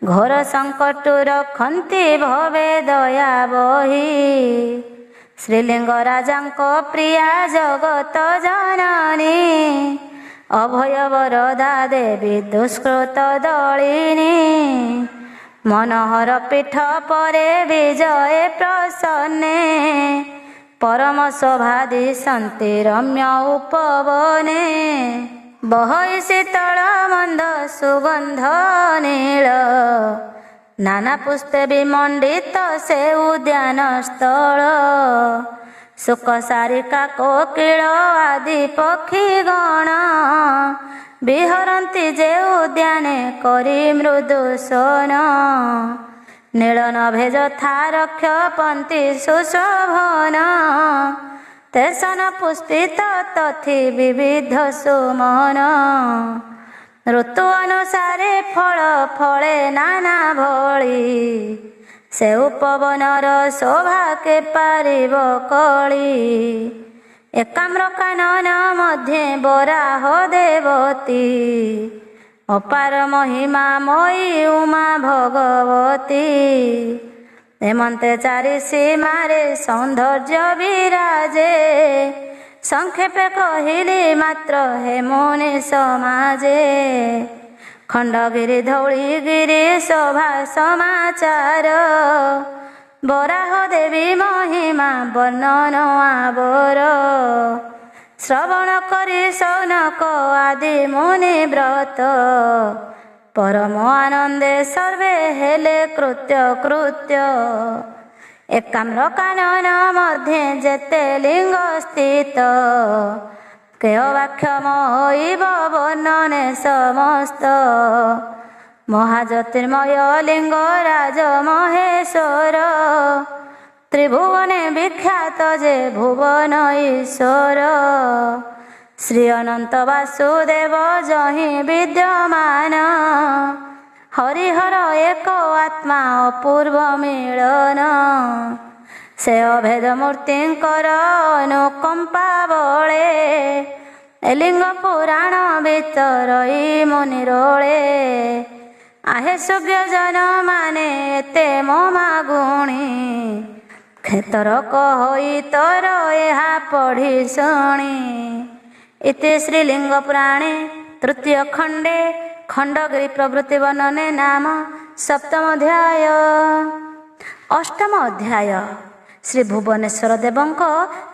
घोर संकट रखन्ती भवे दया बही श्रीलिंग राजांको प्रिया जगत जननी अभय वरदा देवी दुष्कृत दलिनी मनोहर पीठ परे विजय प्रसन्ने परम शोभादि सन्ति रम्य उपवने बहई शीतल मंद सुगंध नील नाना पुष्पे विमंडित से उद्यान स्थल सुख सारिका कोकिल आदि पक्षी गण विहरन्ति जे उद्याने करी मृदु सोन नील नभे यथा रक्ष पंथी सुशोभन ତେସନ ପୁଷ୍ପିତ ତଥି ବିବିଧ ସୁମନ। ଋତୁ ଅନୁସାରେ ଫଳ ଫଳେ ନାନା ଭଳି, ସେଉ ପବନର ଶୋଭା କେ ପାରିବ କଳି। ଏକାମ୍ର କାନନ ମଧ୍ୟେ ବରାହ ଦେବତୀ, ଅପାର ମହିମା ମୟୀ ଉମା ଭଗବତୀ। ଏମନ୍ତେ ଚାରି ସୀମାରେ ସୌନ୍ଦର୍ଯ୍ୟ ବିରାଜେ, ସଂକ୍ଷେପେ କହିଲି ମାତ୍ର ହେ ମୁନି ସମାଜେ। ଖଣ୍ଡଗିରି ଧଉଳିଗିରି ଶୋଭା ସମାଚାର, ବରାହ ଦେବୀ ମହିମା ବର୍ଣ୍ଣନ ଆବର। ଶ୍ରବଣ କରି ସୌନକ ଆଦି ମୁନି ବ୍ରତ, ପରମ ଆନନ୍ଦେ ସର୍ବେ ହେଲେ କୃତ୍ୟ କୃତ୍ୟ। ଏକାମ୍ର କାନନ ମଧ୍ୟେ ଯେତେ ଲିଙ୍ଗ ସ୍ଥିତ, କେୟ ବାକ୍ୟମ ହୋଇବ ବର୍ଣ୍ଣନେ ସମସ୍ତ। ମହାଜ୍ୟୋତିର୍ମୟ ଲିଙ୍ଗରାଜ ମହେଶ୍ୱର, ତ୍ରିଭୁବନେ ବିଖ୍ୟାତ ଯେ ଭୁବନ ଈଶ୍ୱର। ଶ୍ରୀ ଅନନ୍ତ ବାସୁଦେବ ଯହିଁ ବିଦ୍ୟମାନ, ହରିହର ଏକ ଆତ୍ମା ଅପୂର୍ବ ମିଳନ। ସେ ଅଭେଦ ମୂର୍ତ୍ତିଙ୍କର ଅନୁକମ୍ପା ବଳେ, ଏ ଲିଙ୍ଗ ପୁରାଣ ଭିତରଇ ମୁନିରୋଳେ। ଆହେ ସୁଜ୍ଞଜନ ମାନେ ଏତେ ମମା ଗୁଣି, କ୍ଷେତର କହି ତୋର ଏହା ପଢ଼ି ଶୁଣି। ଇତି ଶ୍ରୀଲିଙ୍ଗ ପୁରାଣେ ତୃତୀୟ ଖଣ୍ଡେ ଖଣ୍ଡଗିରି ପ୍ରଭୃତି ବର୍ଣ୍ଣନେ ନାମ ସପ୍ତମ ଅଧ୍ୟାୟ। ଅଷ୍ଟମ ଅଧ୍ୟାୟ ଶ୍ରୀ ଭୁବନେଶ୍ୱର ଦେବଙ୍କ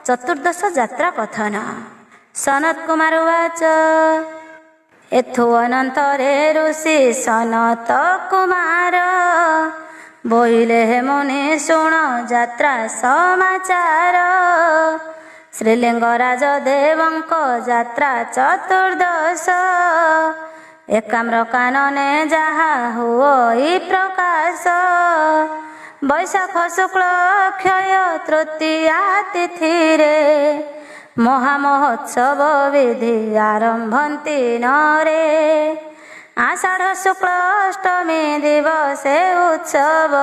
ଚତୁର୍ଦ୍ଦଶ ଯାତ୍ରା କଥନ। ସନତ କୁମାର ଉବାଚ, ଏଥୁ ଅନନ୍ତରେ ଋଷି ସନତ କୁମାର, ବୋଇଲେ ହେ ମୁନି ଶୁଣ ଯାତ୍ରା ସମାଚାର। ଶ୍ରୀଲିଙ୍ଗରାଜ ଦେବଙ୍କ ଯାତ୍ରା ଚତୁର୍ଦ୍ଦଶ, ଏକାମ୍ର କାନନେ ଯାହା ହୁଇ ପ୍ରକାଶ। ବୈଶାଖ ଶୁକ୍ଳ ଅକ୍ଷୟ ତୃତୀୟା ତିଥିରେ, ମହାମହୋତ୍ସବ ବିଧି ଆରମ୍ଭନ୍ତି ନରେ। ଆଷାଢ଼ ଶୁକ୍ଳ ଅଷ୍ଟମୀ ଦିବସେ ଉତ୍ସବ,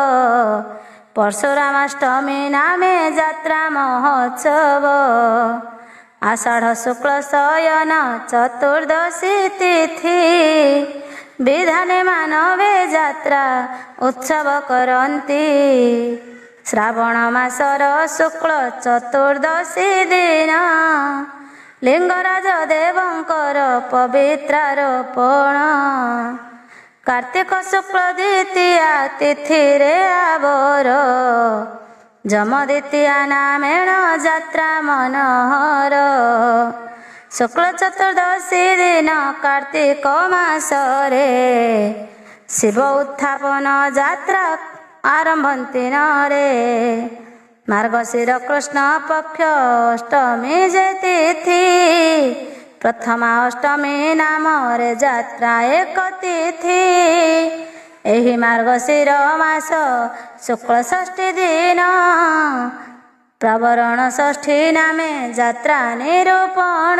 ପରଶୁରାମାଷ୍ଟମୀ ନାମେ ଯାତ୍ରା ମହୋତ୍ସବ। ଆଷାଢ଼ ଶୁକ୍ଳ ଶୟନ ଚତୁର୍ଦ୍ଦଶୀ ତିଥି, ବିଧାନେ ମାନବେ ଯାତ୍ରା ଉତ୍ସବ କରନ୍ତି। ଶ୍ରାବଣ ମାସର ଶୁକ୍ଳ ଚତୁର୍ଦ୍ଦଶୀ ଦିନ, ଲିଙ୍ଗରାଜ ଦେବଙ୍କର ପବିତ୍ରାରୋପଣ। କାର୍ତ୍ତିକ ଶୁକ୍ଳ ଦ୍ୱିତୀୟା ତିଥିରେ ଆବର, ଯମ ଦ୍ୱିତୀୟା ନାମେଣ ଯାତ୍ରା ମନୋହର। ଶୁକ୍ଳ ଚତୁର୍ଦ୍ଦଶୀ ଦିନ କାର୍ତ୍ତିକ ମାସରେ, ଶିବ ଉତ୍ଥାପନ ଯାତ୍ରା ଆରମ୍ଭନ୍ତି ନରେ। ମାର୍ଗଶିର କୃଷ୍ଣ ପକ୍ଷ ଅଷ୍ଟମୀ ଯେ ତିଥି, ପ୍ରଥମା ଅଷ୍ଟମୀ ନାମରେ ଯାତ୍ରା ଏକ ତିଥି। ଏହି ମାର୍ଗଶିର ମାସ ଶୁକ୍ଳ ଷଷ୍ଠୀ ଦିନ, ପ୍ରବରଣ ଷଷ୍ଠୀ ନାମେ ଯାତ୍ରା ନିରୂପଣ।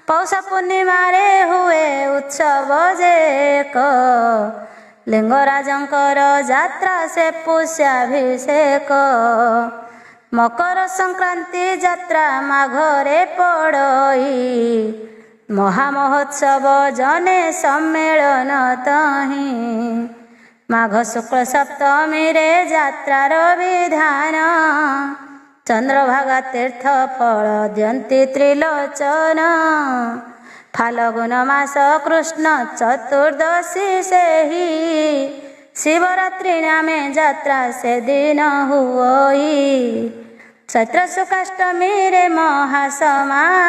ପୌଷ ପୂର୍ଣ୍ଣିମାରେ ହୁଏ ଉତ୍ସବ ଯେ ଏକ, ଲିଙ୍ଗରାଜଙ୍କର ଯାତ୍ରା ସେ ପୁଷ୍ୟାଭିଷେକ। ମକର ସଂକ୍ରାନ୍ତି ଯାତ୍ରା ମାଘରେ ପଡ଼ଇ, ମହାମହୋତ୍ସବ ଜନେ ସମ୍ମେଳନ ତହିଁ। ମାଘ ଶୁକ୍ଳ ସପ୍ତମୀରେ ଯାତ୍ରାର ବିଧାନ, ଚନ୍ଦ୍ରଭାଗା ତୀର୍ଥ ଫଳ ଦିଅନ୍ତି ତ୍ରିଲୋଚନ। ଫାଲଗୁନ ମାସ କୃଷ୍ଣ ଚତୁର୍ଦ୍ଦଶୀ ସେହି, ଶିବରାତ୍ରି ନାମେ ଯାତ୍ରା ସେଦିନ ହୁଅଇ। ଚୈତ୍ର ଶୁକ୍ଳାଷ୍ଟମୀରେ ମହାସମାରୋହେ,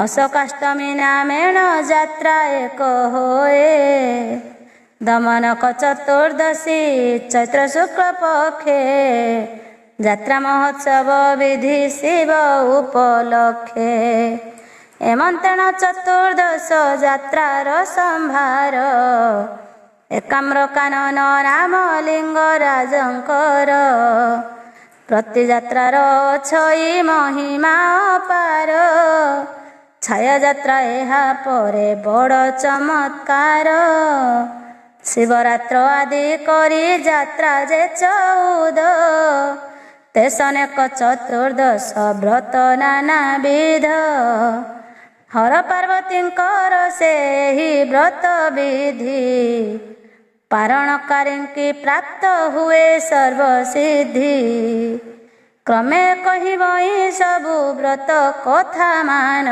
ଅଶୋକାଷ୍ଟମୀ ନାମେଣ ଯାତ୍ରା ଏକ ହୋଏ। ଦମନକ ଚତୁର୍ଦ୍ଦଶୀ ଚୈତ୍ର ଶୁକ୍ଳ ପକ୍ଷେ, ଯାତ୍ରା ମହୋତ୍ସବ ବିଧି ଶିବ ଉପଲକ୍ଷେ। ଏମନ୍ତ୍ରଣ ଚତୁର୍ଦ୍ଦଶ ଯାତ୍ରାର ସମ୍ଭାର, ଏକାମ୍ର କାନନ ନାମ ଲିଙ୍ଗରାଜଙ୍କର। ପ୍ରତି ଯାତ୍ରାର ଛଇ ମହିମା ଅପାର। ଛାୟା ଯାତ୍ରା ଏହା ପରେ ବଡ଼ ଚମତ୍କାର। ଶିବରାତ୍ର ଆଦି କରି ଯାତ୍ରା ଯେ 14 ତେସନେକ ଚତୁର୍ଦ୍ଦଶ ବ୍ରତ ନାନାବିଧ। ହର ପାର୍ବତୀଙ୍କର ସେହି ବ୍ରତ ବିଧି ପାରଣକାରୀଙ୍କି ପ୍ରାପ୍ତ ହୁଏ ସର୍ବସିଦ୍ଧି। କ୍ରମେ କହିବ ସବୁ ବ୍ରତ କଥା ମାନ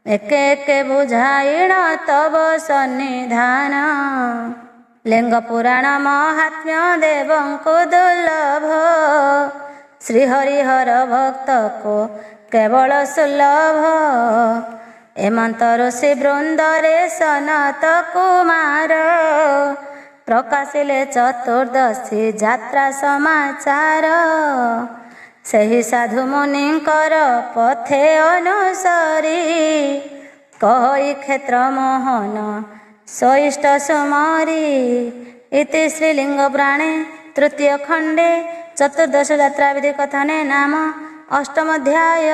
ଏକେ ଏକେ ବୁଝାଇଣ ତବ ସନ୍ନିଧାନ। ଲିଙ୍ଗ ପୁରାଣ ମହାତ୍ମ୍ୟ ଦେବଙ୍କୁ ଦୁର୍ଲଭ ଶ୍ରୀହରିହର ଭକ୍ତକୁ କେବଳ ସୁଲଭ। ଏମନ୍ତ ଋଷି ବୃନ୍ଦରେ ସନତ କୁମାର ପ୍ରକାଶିଲେ ଚତୁର୍ଦ୍ଦଶୀ ଯାତ୍ରା ସମାଚାର। ସେହି ସାଧୁ ମୁନିଙ୍କର ପଥେ ଅନୁସରି କହି କ୍ଷେତ୍ର ମୋହନ ସଇଷ୍ଟ ସୁମରି। ଇତି ଶ୍ରୀଲିଙ୍ଗ ପୁରାଣେ ତୃତୀୟ ଖଣ୍ଡେ ଚତୁର୍ଦ୍ଦଶ ଯାତ୍ରା ବିଧି କଥନେ ନାମ ଅଷ୍ଟମ ଅଧ୍ୟାୟ।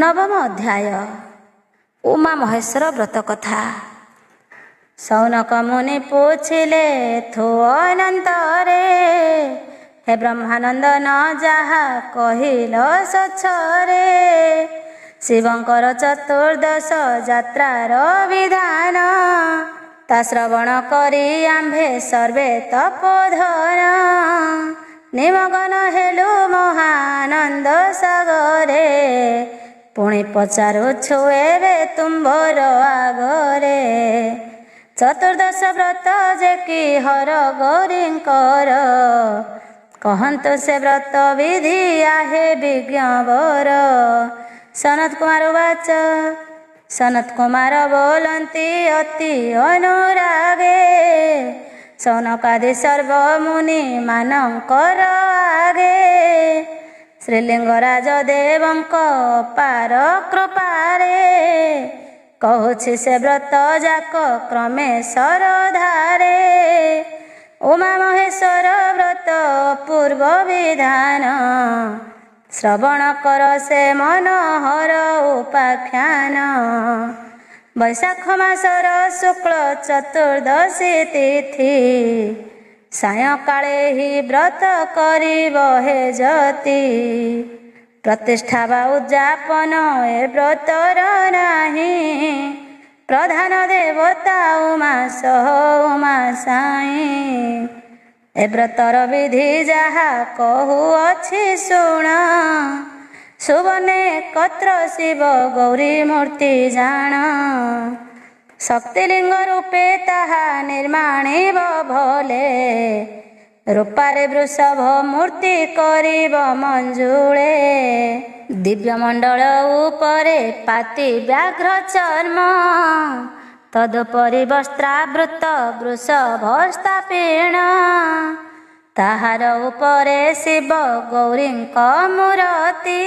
ନବମ ଅଧ୍ୟାୟ ଉମା ମହେଶ୍ୱର ବ୍ରତ କଥା। ସୌନକ ମୁନି ପୁଛିଲେ ଥୁ ଅନନ୍ତରେ ହେ ବ୍ରହ୍ମାନନ୍ଦନ ଯାହା କହିଲ ସଛରେ। ଶିବଙ୍କର ଚତୁର୍ଦ୍ଦଶ ଯାତ୍ରାର ବିଧାନ ତା ଶ୍ରବଣ କରି ଆମ୍ଭେ ସର୍ବେ ତପୋଧନ। ନିମଗ୍ନ ହେଲୁ ମହାନନ୍ଦ ସାଗରେ ପୁଣି ପଚାରୁଛୁ ଏବେ ତୁମ୍ଭର ଆଗରେ। ଚତୁର୍ଦ୍ଦଶ ବ୍ରତ ଯେ କି ହର ଗୌରୀଙ୍କର କହନ୍ତୁ ସେ ବ୍ରତ ବିଧି ଆହେ ବିଜ୍ଞବର। ସନତ କୁମାର ବାଚ ସନତ କୁମାର ବୋଲନ୍ତି ଅତି ଅନୁରାଗେ ସୌନକାଦି ସର୍ବମୁନି ମାନଙ୍କର ଆଗେ। ଶ୍ରୀଲିଙ୍ଗରାଜ ଦେବଙ୍କ ଅପାର କୃପାରେ କହୁଛି ସେ ବ୍ରତ ଯାକ କ୍ରମେ ସରଧାରେ। ଉମା ମହେଶ୍ୱର ବ୍ରତ ପୂର୍ବ ବିଧାନ ଶ୍ରବଣ କର ସେ ମନୋହର ଉପାଖ୍ୟାନ। ବୈଶାଖ ମାସର ଶୁକ୍ଳ ଚତୁର୍ଦ୍ଦଶୀ ତିଥି ସାୟଂକାଳେ ହି ବ୍ରତ କରିବ ହେ ଯତି। ପ୍ରତିଷ୍ଠା ବା ଉଦ୍ଯାପନ ଏ ବ୍ରତର ନାହିଁ ପ୍ରଧାନ ଦେବତା ଉମା ସହ ଉମା ସାଇଁ। ଏ ବ୍ରତର ବିଧି ଯାହା କହୁଅଛି ଶୁଣ ସୁବର୍ଣ୍ଣେ ଏକତ୍ର ଶିବ ଗୌରୀ ମୂର୍ତ୍ତି ଜାଣ। ଶକ୍ତିଲିଙ୍ଗ ରୂପେ ତାହା ନିର୍ମାଣିବ ଭଲେ ରୂପାରେ ବୃଷଭ ମୂର୍ତ୍ତି କରିବ ମଞ୍ଜୁଳେ। ଦିବ୍ୟମଣ୍ଡଳ ଉପରେ ପାତି ବ୍ୟାଘ୍ର ଚର୍ମ ତଦୁପରି ବସ୍ତ୍ରାବୃତ ବୃଷଭ ସ୍ଥାପିଣ। ତାହାର ଉପରେ ଶିବ ଗୌରୀଙ୍କ ମୂରତି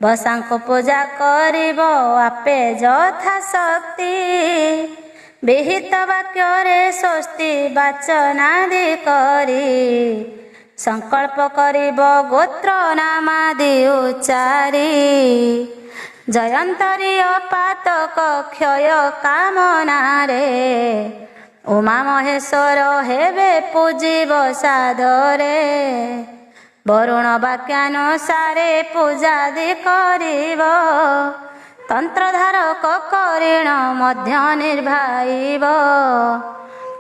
ବସାଙ୍କୁ ପୂଜା କରିବ ଆପେ ଯଥା ଶକ୍ତି। ବିହିତ ବାକ୍ୟରେ ସ୍ୱସ୍ତି ବାଚନାଦି କରି ସଂକଳ୍ପ କରିବ ଗୋତ୍ର ନାମାଦି ଉଚ୍ଚାରି। ଜୟନ୍ତରୀ ଅପାତକ କ୍ଷୟ କାମନାରେ ଉମା ମହେଶ୍ୱର ହେବେ ପୂଜିବ ସାଦରେ। ବରୁଣ ବାକ୍ୟାନୁସାରେ ପୂଜାଦି କରିବ ତନ୍ତ୍ରଧାରକ କରିଣ ମଧ୍ୟ ନିର୍ଭାଇବ।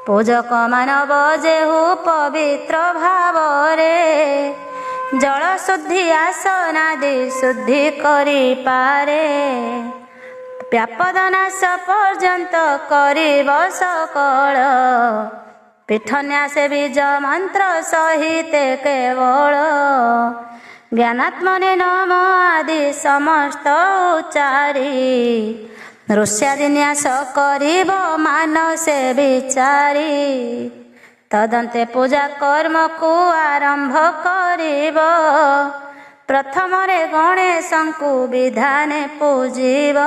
ପୂଜକ ମାନବ ଯେହୁ ପବିତ୍ର ଭାବରେ ଜଳ ଶୁଦ୍ଧି ଆସନାଦି ଶୁଦ୍ଧି କରିପାରେ। ବ୍ୟାପଦ ନାଶ ପର୍ଯ୍ୟନ୍ତ କରିବ ସକଳ ପୀଠନ୍ୟାସେ ବୀଜ ମନ୍ତ୍ର ସହିତେ କେବଳ। ଜ୍ଞାନାତ୍ମନେ ନମ ଆଦି ସମସ୍ତ ଉଚ୍ଚାରି ଋଷ୍ୟାଦି ନ୍ୟାସ କରିବ ମାନସେ ବିଚାରି। ତଦନ୍ତେ ପୂଜା କର୍ମକୁ ଆରମ୍ଭ କରିବ ପ୍ରଥମରେ ଗଣେଶଙ୍କୁ ବିଧାନେ ପୂଜିବ।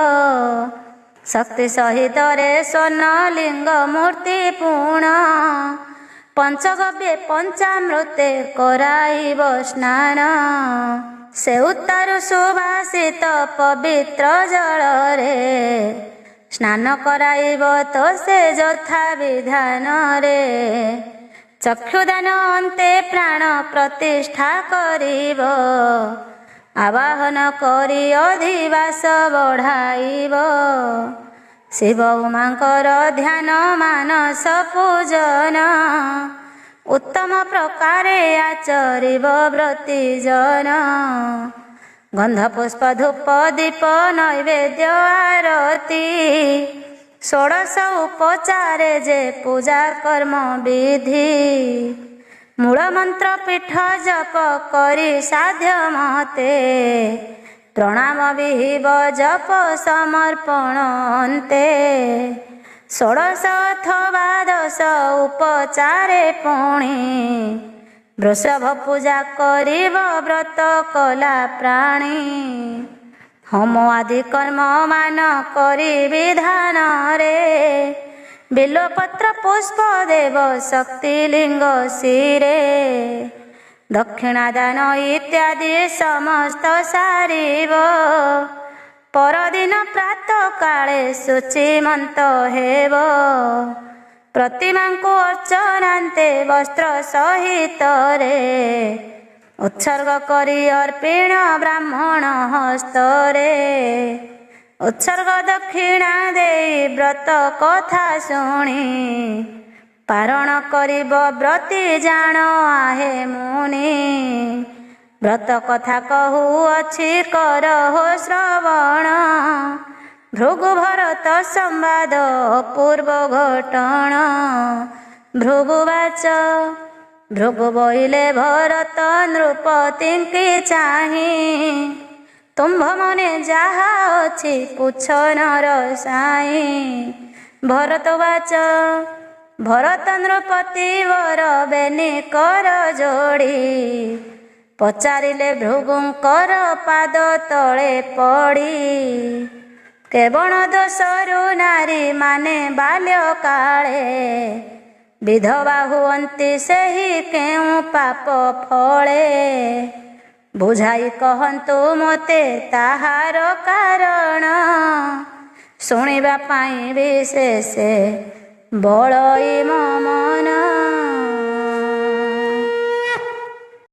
ଶକ୍ତି ସହିତରେ ସ୍ୱର୍ଣ୍ଣଲିଙ୍ଗ ମୂର୍ତ୍ତି ପୁଣ ପଞ୍ଚଗବ୍ୟ ପଞ୍ଚାମୃତେ କରାଇବ ସ୍ନାନ। ସେଉତାରୁ ସୁବାସିତ ପବିତ୍ର ଜଳରେ ସ୍ନାନ କରାଇବ ତ ସେ ଯଥା ବିଧାନରେ। ଚକ୍ଷୁଦାନ ଅନ୍ତେ ପ୍ରାଣ ପ୍ରତିଷ୍ଠା କରିବ, ଆବାହନ କରି ଅଧିବାସ ବଢ଼ାଇବ। ଶିବ ଉମାଙ୍କର ଧ୍ୟାନ ମାନସ ପୂଜନ, ଉତ୍ତମ ପ୍ରକାରେ ଆଚରିବ ବ୍ରତି ଜନ। ଗନ୍ଧ ପୁଷ୍ପ ଧୂପ ଦୀପ ନୈବେଦ୍ୟ ଆରତି, ଷୋଡ଼ଶ ଉପଚାରେ ଯେ ପୂଜା କର୍ମ ବିଧି। ମୂଳମନ୍ତ୍ର ପୀଠ ଜପ କରି ସାଧ୍ୟ ମତେ, ପ୍ରଣାମ ବିହିବ ଜପ ସମର୍ପଣ ଅନ୍ତେ। ଷୋଡ଼ଶ ଅଥବା ଦଶ ଉପଚାରେ ପୁଣି, ବୃଷଭ ପୂଜା କରିବ ବ୍ରତ କଲା ପ୍ରାଣୀ। ହୋମ ଆଦି କର୍ମ ମାନ କରି ବିଧାନରେ, ବିଲ୍ୱପତ୍ର ପୁଷ୍ପ ଦେବ ଶକ୍ତି ଲିଙ୍ଗ ଶିରେ। ଦକ୍ଷିଣା ଦାନ ଇତ୍ୟାଦି ସମସ୍ତ ସାରିବ, ପରଦିନ ପ୍ରାତ କାଳେ ଶୁଚିମନ୍ତ ହେବ। ପ୍ରତିମାଙ୍କୁ ଅର୍ଚ୍ଚନାନ୍ତେ ବସ୍ତ୍ର ସହିତରେ, ଉତ୍ସର୍ଗ କରି ଅର୍ପିଣ ବ୍ରାହ୍ମଣ ହସ୍ତରେ। ଉତ୍ସର୍ଗ ଦକ୍ଷିଣା ଦେଇ ବ୍ରତ କଥା ଶୁଣି, ପାରଣ କରିବ ବ୍ରତି ଜାଣ ଆହେ ମୁନି। ବ୍ରତ କଥା କହୁଅଛି କରହୋ ଶ୍ରବଣ, ଭୃଗୁ ଭରତ ସମ୍ବାଦ ଅପୂର୍ବ ଘଟଣ। ଭୃଗୁବାଚ ଭୃଗୁ ବୋଇଲେ ଭରତ ନୃପତିଙ୍କି ଚାହିଁ, ତୁମ୍ଭ ମନେ ଯାହା ଅଛି ପୁଛ ନର ସାଇଁ। ଭରତବାଚ ଭରତ ନୃପତି ବର ବେନି କର ଯୋଡ଼ି, ପଚାରିଲେ ଭୃଗୁଙ୍କର ପାଦ ତଳେ ପଡ଼ି। କେବଳ ଦୋଷରୁ ନାରୀ ମାନେ ବାଲ୍ୟ କାଳେ, ବିଧବା ହୁଅନ୍ତି ସେହି କେଉଁ ପାପ ଫଳେ। ବୁଝାଇ କହନ୍ତୁ ମୋତେ ତାହାର କାରଣ, ଶୁଣିବା ପାଇଁ ବିଶେଷ ବଳଇ ମୋ ମନ।